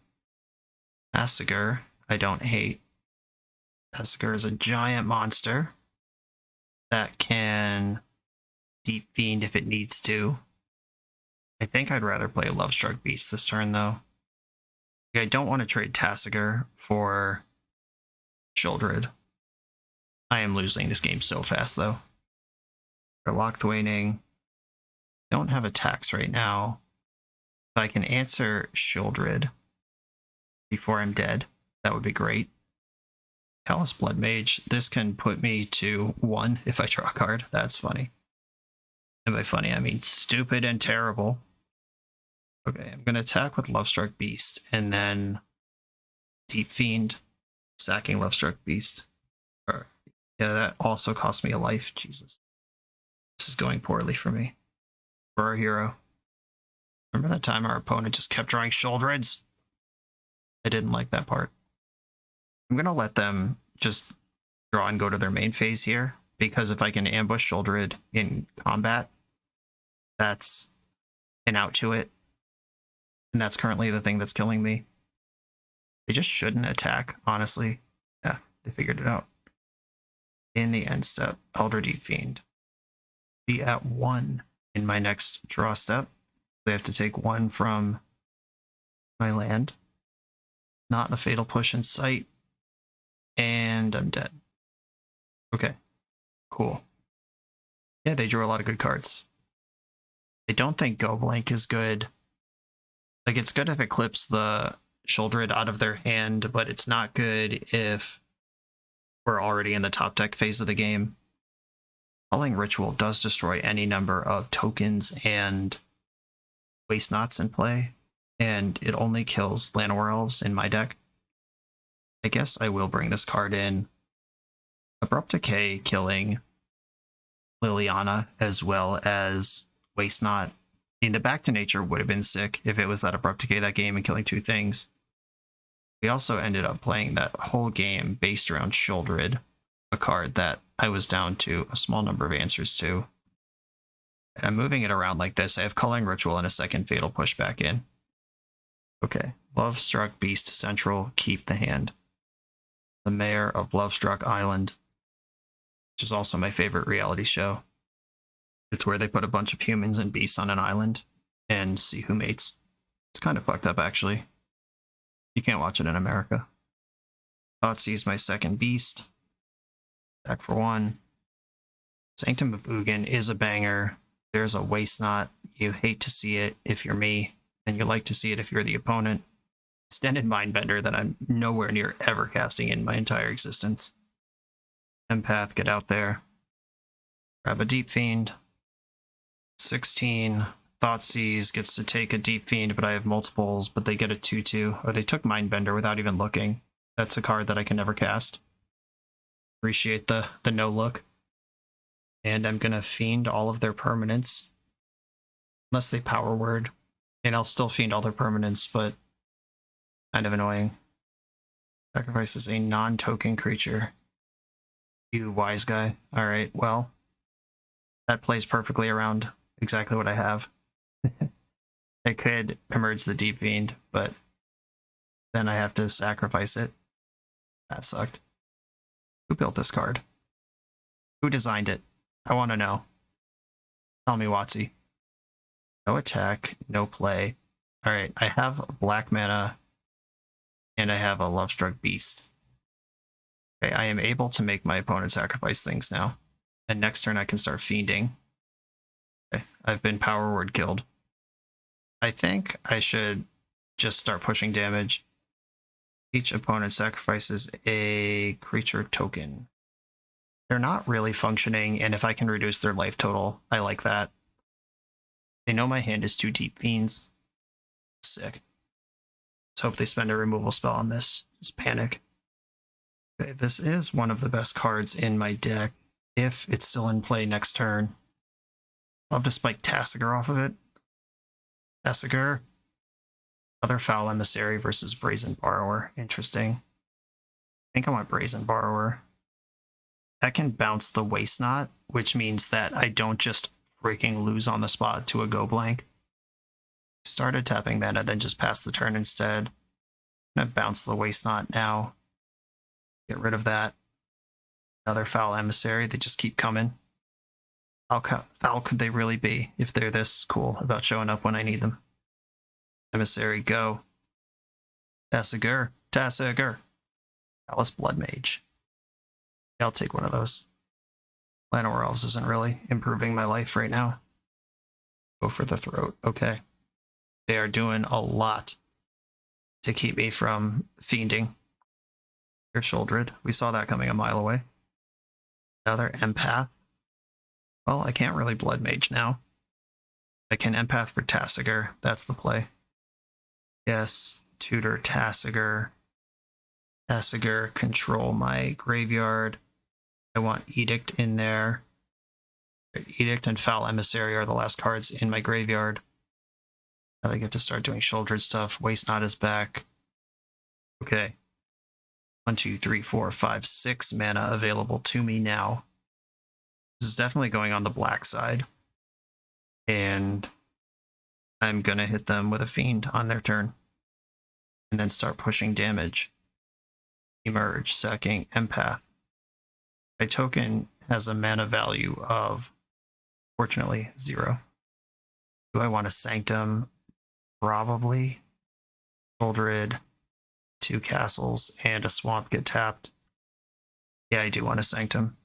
Tasigur, I don't hate. Tasigur is a giant monster that can Deep-Fiend if it needs to. I think I'd rather play a Lovestruck Beast this turn, though. I don't want to trade Tasigur for Shieldred. I am losing this game so fast, though. For Lockthwaining, don't have attacks right now. If I can answer Shieldred before I'm dead, that would be great. Callous Blood Mage, this can put me to 1 if I draw a card. That's funny. And by funny, I mean stupid and terrible. Okay, I'm going to attack with Lovestruck Beast, and then Deep-Fiend, sacking Lovestruck Beast. Or, yeah, that also cost me a life. Jesus. This is going poorly for me. For our hero. Remember that time our opponent just kept drawing Shieldreds? I didn't like that part. I'm going to let them just draw and go to their main phase here, because if I can ambush Shieldred in combat, that's an out to it. And that's currently the thing that's killing me. They just shouldn't attack, honestly. Yeah, they figured it out. In the end step, Elder Deep-Fiend. Be at 1 in my next draw step. They have to take 1 from my land. Not a Fatal Push in sight. And I'm dead. Okay, cool. Yeah, they drew a lot of good cards. I don't think Go Blank is good. Like, it's good if it clips the Shieldred out of their hand, but it's not good if we're already in the top deck phase of the game. Culling Ritual does destroy any number of tokens and Waste Nots in play, and it only kills Llanowar Elves in my deck. I guess I will bring this card in. Abrupt Decay killing Liliana as well as Waste Not. I mean, the Back to Nature would have been sick if it was that Abrupt Decay that game and killing 2 things. We also ended up playing that whole game based around Shieldred, a card that I was down to a small number of answers to. And I'm moving it around like this. I have Culling Ritual and a second Fatal Push back in. Okay, Lovestruck Beast Central, keep the hand. The Mayor of Lovestruck Island, which is also my favorite reality show. It's where they put a bunch of humans and beasts on an island and see who mates. It's kind of fucked up, actually. You can't watch it in America. Thoughtseize my second beast. Back for 1. Sanctum of Ugin is a banger. There's a Waste Not. You hate to see it if you're me, and you like to see it if you're the opponent. Extended Mindbender that I'm nowhere near ever casting in my entire existence. Empath, get out there. Grab a Deep-Fiend. 16. Thoughtseize gets to take a Deep-Fiend, but I have multiples, but they get a 2/2. Or they took Mindbender without even looking. That's a card that I can never cast. Appreciate the no look. And I'm going to Fiend all of their permanents. Unless they Power Word. And I'll still Fiend all their permanents, but kind of annoying. Sacrifices a non-token creature. You wise guy. Alright, well. That plays perfectly around exactly what I have. I could emerge the Deep-Fiend, but then I have to sacrifice it. That sucked. Who built this card? Who designed it? I want to know. Tell me, Watsy. No attack, no play. Alright, I have black mana, and I have a Lovestruck Beast. Okay, I am able to make my opponent sacrifice things now. And next turn I can start Fiending. Okay, I've been Power Word killed. I think I should just start pushing damage. Each opponent sacrifices a creature token. They're not really functioning, and if I can reduce their life total, I like that. They know my hand is 2 Deep-Fiends. Sick. Let's hope they spend a removal spell on this. Just panic. Okay, this is one of the best cards in my deck, if it's still in play next turn. Love to spike Tasigur off of it. Tasigur. Other Foul Emissary versus Brazen Borrower. Interesting. I think I want Brazen Borrower. That can bounce the Waste Knot, which means that I don't just freaking lose on the spot to a go blank. Started tapping mana, then just pass the turn instead. I'm gonna bounce the Waste Knot now. Get rid of that. Another Foul Emissary. They just keep coming. How foul could they really be if they're this cool about showing up when I need them? Emissary, go. Tasigur. Tasigur. Palace Blood Mage. Yeah, I'll take one of those. Llanowar Elves isn't really improving my life right now. Go for the throat. Okay. They are doing a lot to keep me from fiending. Your Sholdred. We saw that coming a mile away. Another Empath. Well, I can't really Blood Mage now. I can Empath for Tasigur. That's the play. Yes, tutor Tasigur. Tasigur, control my graveyard. I want Edict in there. Edict and Foul Emissary are the last cards in my graveyard. Now they get to start doing Shouldered stuff. Waste Knot is back. Okay. 1, 2, 3, 4, 5, 6 mana available to me now. This is definitely going on the black side. And I'm gonna hit them with a Fiend on their turn. And then start pushing damage. Emerge, sacking Empath. My token has a mana value of, fortunately, 0. Do I want a Sanctum? Probably. Sholdred, 2 castles, and a swamp get tapped. Yeah, I do want a Sanctum.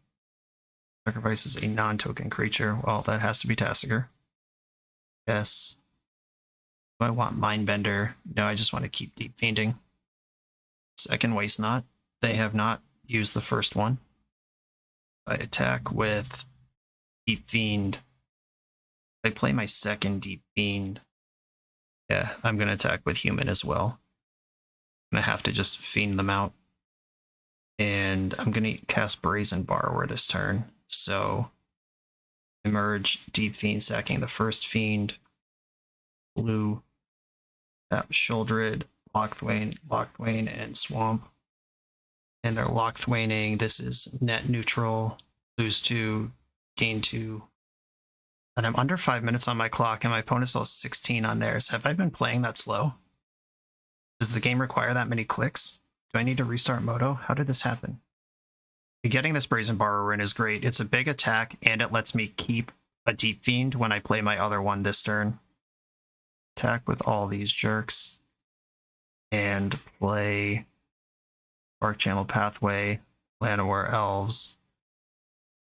Sacrifices a non-token creature. Well, that has to be Tasigur. Yes. Do I want Mindbender? No, I just want to keep Deep Fiending. Second Waste Knot. They have not used the first one. I attack with Deep Fiend. I play my second Deep Fiend. Yeah, I'm going to attack with Human as well. I'm going to have to just Fiend them out. And I'm going to cast Brazen Borrower this turn. So, emerge, Deep Fiend, sacking the first Fiend. Blue, tap Sholdred, Lockthwain, and Swamp. And they're Lockthwaining. This is net neutral. Lose 2, gain 2. And I'm under 5 minutes on my clock, and my opponent still has 16 on theirs. Have I been playing that slow? Does the game require that many clicks? Do I need to restart Moto? How did this happen? Getting this Brazen Borrower in is great. It's a big attack, and it lets me keep a Deep Fiend when I play my other one this turn. Attack with all these jerks. And play Dark Channel Pathway, Llanowar Elves.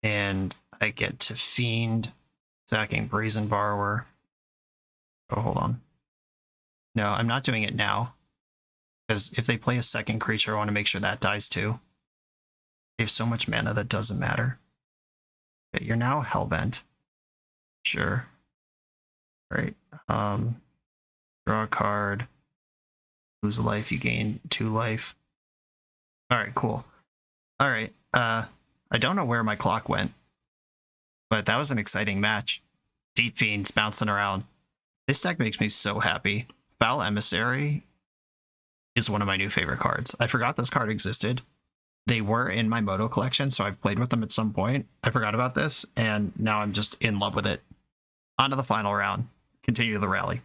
And I get to Fiend, sacking Brazen Borrower. Oh, hold on. No, I'm not doing it now. Because if they play a second creature, I want to make sure that dies too. They have so much mana that doesn't matter. Okay, you're now Hellbent. Sure. Right. Draw a card. Lose a life, you gain 2 life. Alright, cool. Alright. I don't know where my clock went, but that was an exciting match. Deep-Fiend's bouncing around. This deck makes me so happy. Foul Emissary is one of my new favorite cards. I forgot this card existed. They were in my Moto collection, so I've played with them at some point. I forgot about this, and now I'm just in love with it. On to the final round. Continue the rally.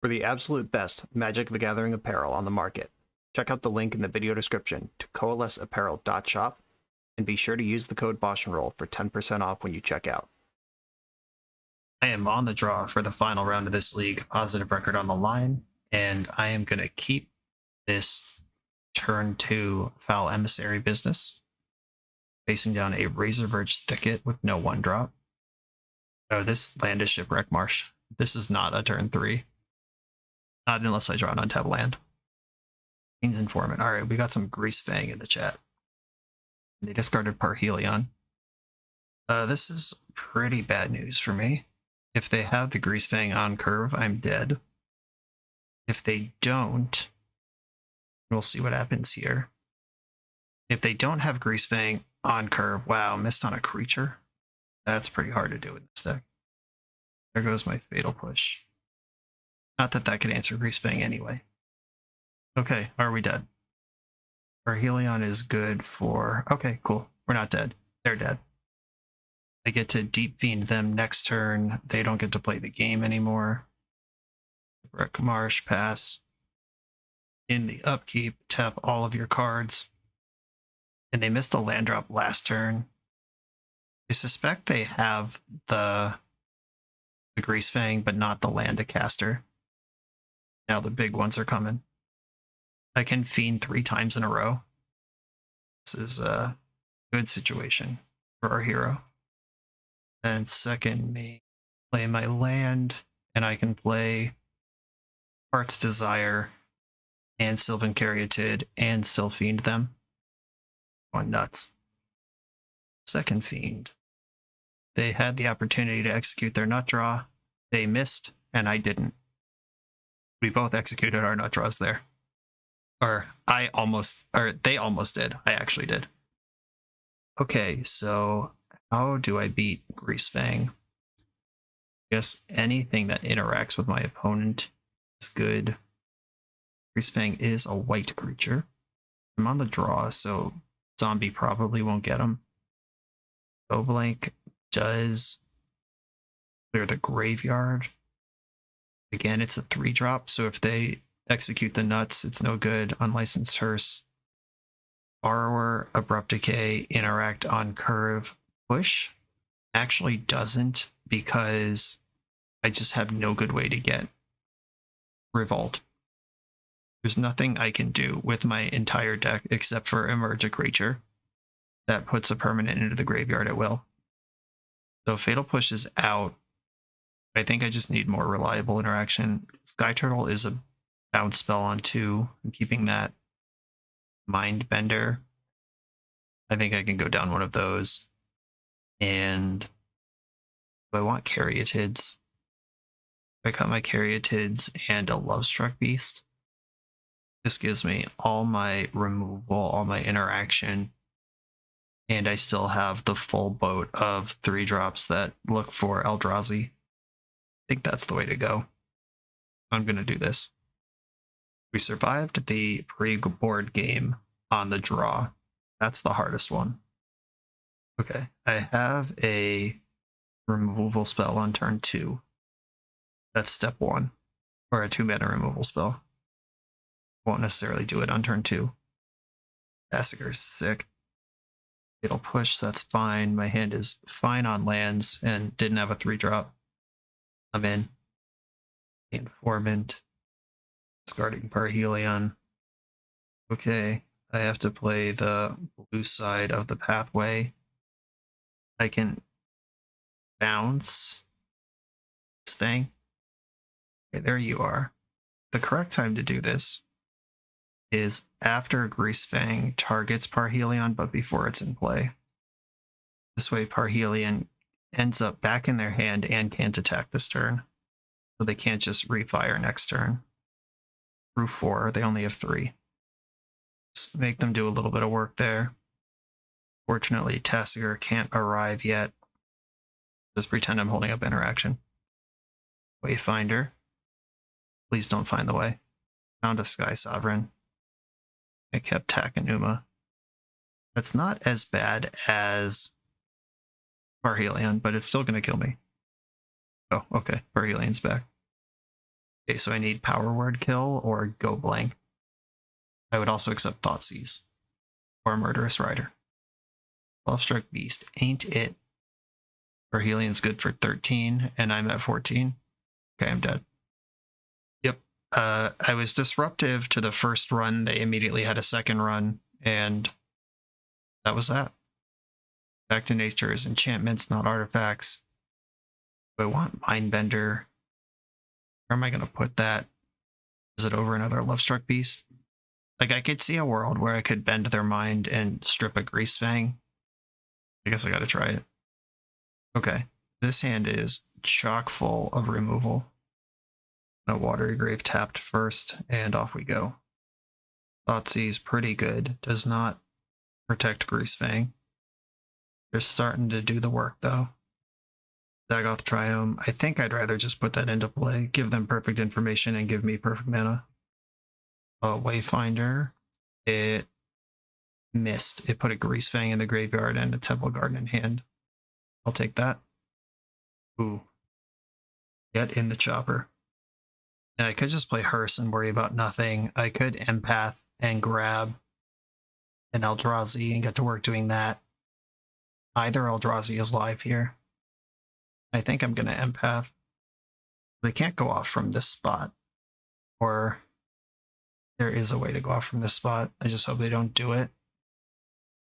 For the absolute best Magic the Gathering apparel on the market, check out the link in the video description to coalesceapparel.shop, and be sure to use the code BoshNRoll for 10% off when you check out. I am on the draw for the final round of this league, positive record on the line, and I am going to keep this turn 2 Foul Emissary business, facing down a Razor Verge Thicket with no 1-drop. Oh, this land is Shipwreck Marsh. This is not a turn 3. Not unless I draw an untapped land. Queen's Informant. Alright, we got some Greasefang in the chat. They discarded Parhelion. This is pretty bad news for me. If they have the Greasefang on curve, I'm dead. If they don't, we'll see what happens here. If they don't have Greasefang on curve, wow, missed on a creature. That's pretty hard to do in this deck. There goes my Fatal Push. Not that that could answer Greasefang anyway. Okay, are we dead? Parhelion is good for... Okay, cool. We're not dead. They're dead. I get to Deep-Fiend them next turn. They don't get to play the game anymore. Shipwreck Marsh, pass. In the upkeep, tap all of your cards. And they missed the land drop last turn. I suspect they have the Greasefang, but not the Landacaster. Now the big ones are coming. I can Fiend 3 times in a row. This is a good situation for our hero. And second, me play my land, and I can play Heart's Desire and Sylvan Caryatid and still Fiend them. Going nuts. Second Fiend. They had the opportunity to execute their nut draw. They missed, and I didn't. We both executed our nut draws there. Or they almost did. I actually did. Okay, so how do I beat Greasefang? I guess anything that interacts with my opponent is good. Greasefang is a white creature. I'm on the draw, so zombie probably won't get him. Blank does clear the graveyard. Again, it's a 3-drop, so if they execute the nuts, it's no good. Unlicensed Hearse. Borrower, Abrupt Decay, interact on curve, push. Actually doesn't, because I just have no good way to get Revolt. There's nothing I can do with my entire deck except for emerge a creature that puts a permanent into the graveyard at will. So Fatal Push is out. I think I just need more reliable interaction. Sky Turtle is a bounce spell on 2. I'm keeping that. Mind Bender. I think I can go down one of those. And do I want Caryatids? I cut my Caryatids and a Lovestruck Beast. This gives me all my removal, all my interaction, and I still have the full boat of 3-drops that look for Eldrazi. I think that's the way to go. I'm going to do this. We survived the pre-board game on the draw. That's the hardest one. Okay, I have a removal spell on turn 2. That's step 1, or a 2-mana removal spell. Won't necessarily do it on turn 2. Tasigur's sick. It'll push, that's fine. My hand is fine on lands and didn't have a 3-drop. I'm in. Informant. Discarding Parhelion. Okay, I have to play the blue side of the pathway. I can bounce Fang. Okay, there you are. The correct time to do this is after Greasefang targets Parhelion, but before it's in play. This way Parhelion ends up back in their hand and can't attack this turn. so they can't just refire next turn. Through 4, they only have 3. Just make them do a little bit of work there. Fortunately, Tasigur can't arrive yet. Just pretend I'm holding up interaction. Wayfinder. Please don't find the way. Found a Sky Sovereign. I kept Takenuma. That's not as bad as Parhelion, but it's still going to kill me. Oh, okay. Parhelion's back. Okay, so I need Power Word Kill or Go Blank. I would also accept Thoughtseize or Murderous Rider. Love-Struck Beast ain't it. Parhelion's good for 13, and I'm at 14. Okay, I'm dead. Yep. I was disruptive to the first run. They immediately had a second run, and that was that. Back to Nature is enchantments, not artifacts. Do I want Mindbender? Where am I going to put that? Is it over another Love-Struck Beast? Like, I could see a world where I could bend their mind and strip a Greasefang. I guess I got to try it. Okay, this hand is chock full of removal. No Watery Grave tapped first, and off we go. Thoughtseize pretty good. Does not protect Greasefang. They're starting to do the work, though. Dagoth Triome. I think I'd rather just put that into play. Give them perfect information and give me perfect mana. Wayfinder. It missed. It put a Greasefang in the graveyard and a Temple Garden in hand. I'll take that. Ooh. Get in the chopper. And I could just play Hearse and worry about nothing. I could Empath and grab an Eldrazi and get to work doing that. Either Eldrazi is live here. I think I'm going to Empath. They can't go off from this spot. Or there is a way to go off from this spot. I just hope they don't do it.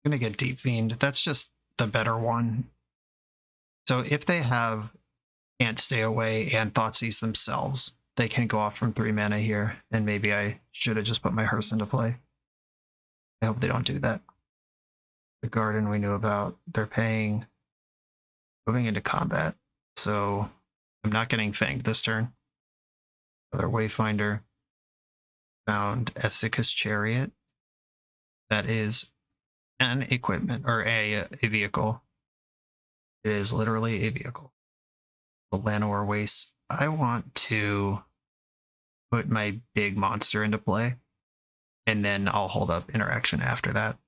I'm going to get Deep-Fiend. That's just the better one. So if they have Can't Stay Away and Thoughtseize themselves, they can go off from 3 mana here, and maybe I should have just put my Hearse into play. I hope they don't do that. The Garden we knew about. They're paying, moving into combat, so I'm not getting Fanged this turn. Another Wayfinder. Found Esika's Chariot. That is an equipment, or a vehicle. It is literally a vehicle. The Llanowar Waste. I want to put my big monster into play, and then I'll hold up interaction after that.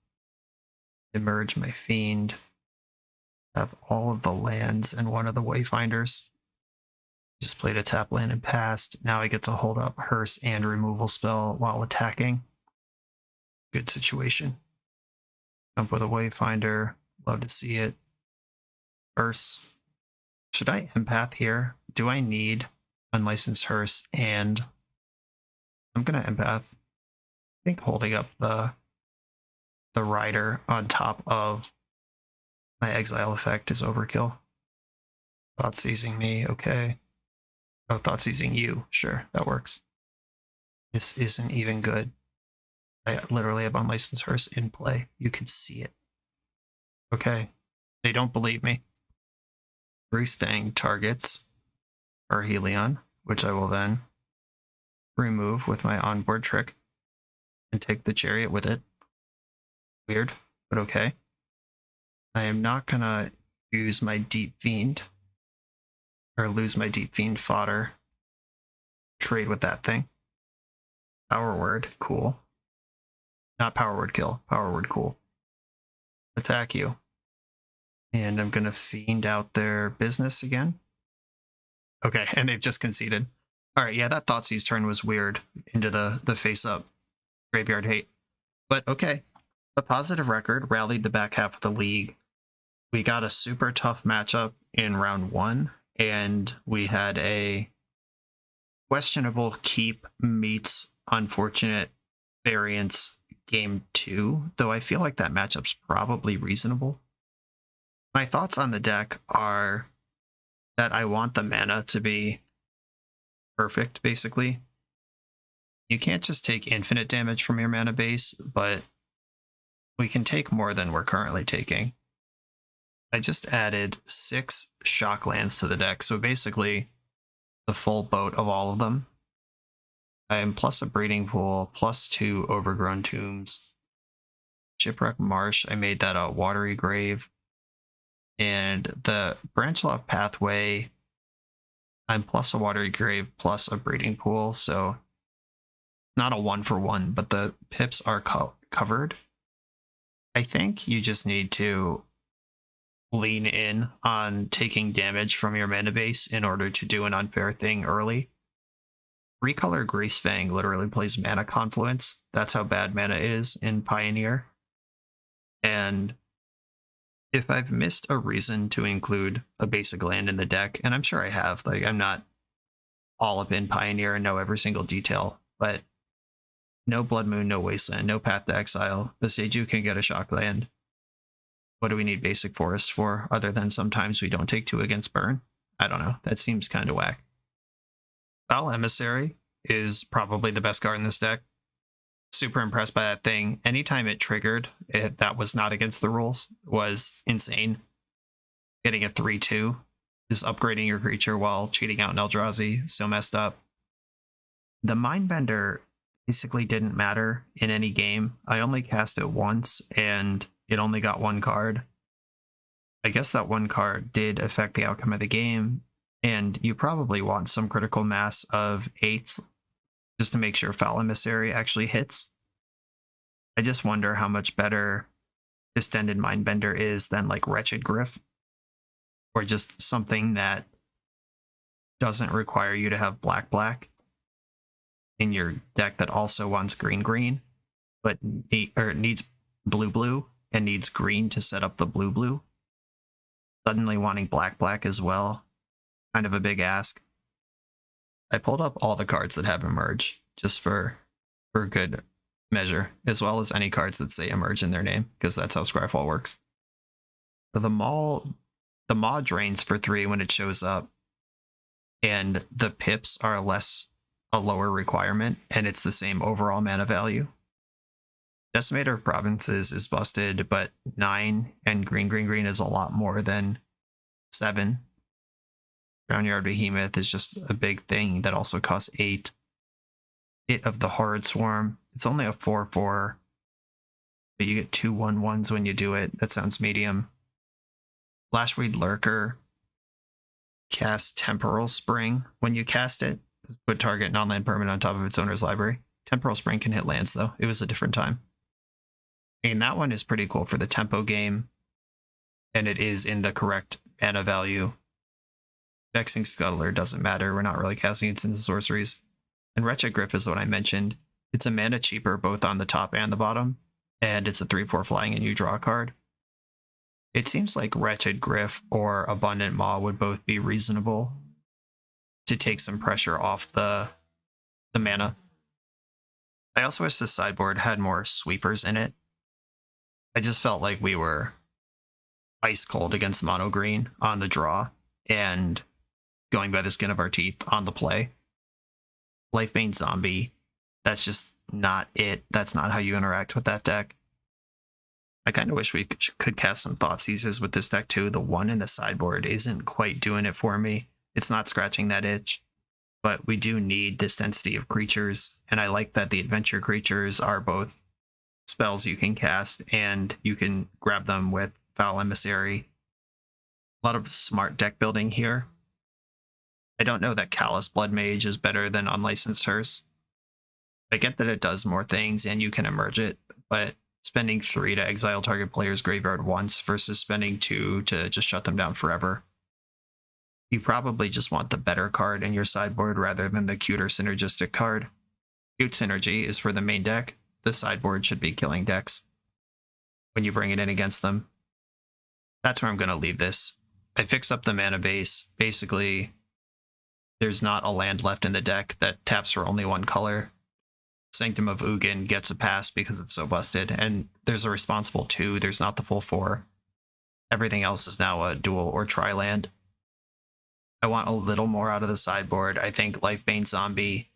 Emerge my Fiend. Have all of the lands and one of the Wayfinders. Just played a tap land and passed. Now I get to hold up Hearse and removal spell while attacking. Good situation. Jump with a Wayfinder. Love to see it. Hearse. Should I Empath here? Do I need Unlicensed Hearse? And I'm going to Empath. I think holding up the Rider on top of my Exile effect is overkill. Thoughtseizing me, okay. Oh, Thoughtseizing you, sure, that works. This isn't even good. I literally have Unlicensed Hearse in play. You can see it. Okay, they don't believe me. Greasefang targets Parhelion, which I will then remove with my onboard trick and take the Chariot with it. Weird, but okay. I am not gonna use my Deep-Fiend or lose my Deep-Fiend fodder. Trade with that thing. Power Word, cool. Not Power Word kill, Power Word cool. Attack you. And I'm gonna Fiend out their business again. Okay, and they've just conceded. Alright, yeah, that Thoughtseize turn was weird into the face-up graveyard hate. But okay. A positive record, rallied the back half of the league. We got a super tough matchup in round 1, and we had a questionable keep meets unfortunate variance game 2, though I feel like that matchup's probably reasonable. My thoughts on the deck are that I want the mana to be perfect, basically. You can't just take infinite damage from your mana base, but we can take more than we're currently taking. I just added 6 shock lands to the deck, so basically the full boat of all of them. I am plus a breeding pool, plus 2 overgrown tombs. Shipwreck Marsh, I made that a watery grave. And the Branchloft Pathway, I'm plus a watery grave, plus a breeding pool, so not a 1-for-1, but the pips are covered. I think you just need to lean in on taking damage from your mana base in order to do an unfair thing early. Recolor Greasefang literally plays Mana Confluence. That's how bad mana is in Pioneer. And if I've missed a reason to include a basic land in the deck, and I'm sure I have, like I'm not all up in Pioneer and know every single detail, but no Blood Moon, no Wasteland, no Path to Exile. Boseiju can get a shock land. What do we need basic forest for, other than sometimes we don't take 2 against burn? I don't know. That seems kind of whack. Foul Emissary is probably the best card in this deck. Super impressed by that thing. Anytime it triggered, that was not against the rules, was insane. Getting a 3-2, just upgrading your creature while cheating out an Eldrazi, so messed up. The Mindbender basically didn't matter in any game. I only cast it once, and it only got 1 card. I guess that 1 card did affect the outcome of the game, and you probably want some critical mass of 8s just to make sure Foul Emissary actually hits. I just wonder how much better Distended Mindbender is than like Wretched Gryff, or just something that doesn't require you to have black in your deck that also wants green, but needs blue and needs green to set up the blue. Suddenly wanting black as well, kind of a big ask. I pulled up all the cards that have Emerge just for good measure, as well as any cards that say Emerge in their name, because that's how Scryfall works. So the Maw drains for 3 when it shows up, and the pips are a lower requirement, and it's the same overall mana value. Decimator of Provinces is busted, but 9 and green is a lot more than 7. Groundyard Behemoth is just a big thing that also costs 8. It of the Horrid Swarm, it's only a 4/4, but you get 2 1/1s when you do it. That sounds medium. Lashweed Lurker casts Temporal Spring. When you cast it, put target non-land permanent on top of its owner's library. Temporal Spring can hit lands, though. It was a different time. I mean, that one is pretty cool for the tempo game, and it is in the correct mana value. Vexing Scuttler doesn't matter. We're not really casting it into sorceries. And Wretched Gryff is what I mentioned. It's a mana cheaper both on the top and the bottom, and it's a 3/4 flying and you draw a card. It seems like Wretched Gryff or Abundant Maw would both be reasonable to take some pressure off the mana. I also wish the sideboard had more sweepers in it. I just felt like we were ice cold against mono green on the draw and going by the skin of our teeth on the play. Lifebane Zombie, that's just not it. That's not how you interact with that deck. I kind of wish we could cast some Thoughtseizes with this deck too. The 1 in the sideboard isn't quite doing it for me. It's not scratching that itch, but we do need this density of creatures, and I like that the adventure creatures are both spells you can cast and you can grab them with Foul Emissary. A lot of smart deck building here. I don't know that Callous Blood Mage is better than Unlicensed Hearse. I get that it does more things and you can emerge it, but spending 3 to exile target player's graveyard once versus spending 2 to just shut them down forever. You probably just want the better card in your sideboard rather than the cuter synergistic card. Cute Synergy is for the main deck. The sideboard should be killing decks when you bring it in against them. That's where I'm going to leave this. I fixed up the mana base. Basically, there's not a land left in the deck that taps for only 1 color. Sanctum of Ugin gets a pass because it's so busted, and there's a responsible 2. There's not the full 4. Everything else is now a dual or tri-land. I want a little more out of the sideboard. I think Lifebane Zombie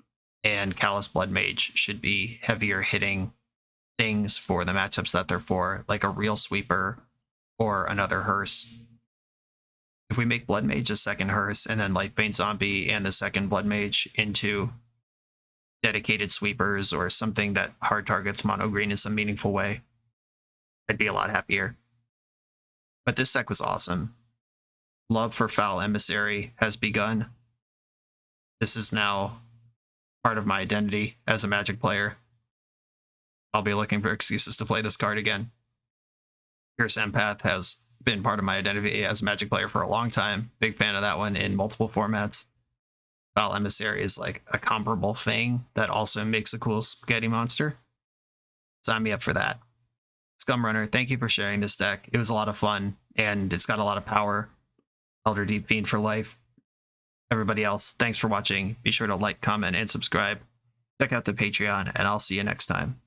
and Callous Blood Mage should be heavier hitting things for the matchups that they're for, like a real sweeper or another hearse. if we make Blood Mage a second Hearse and then Lifebane Zombie and the second Blood Mage into dedicated sweepers or something that hard targets mono green in some meaningful way, I'd be a lot happier. But this deck was awesome. Love for Foul Emissary has begun. This is now part of my identity as a Magic player. I'll be looking for excuses to play this card again. Pierce Empath has been part of my identity as a Magic player for a long time. Big fan of that one in multiple formats. Foul Emissary is like a comparable thing that also makes a cool spaghetti monster. Sign me up for that. Scumrunner, thank you for sharing this deck. It was a lot of fun, and it's got a lot of power. Elder Deep-Fiend for life. Everybody else, thanks for watching. Be sure to like, comment, and subscribe. Check out the Patreon, and I'll see you next time.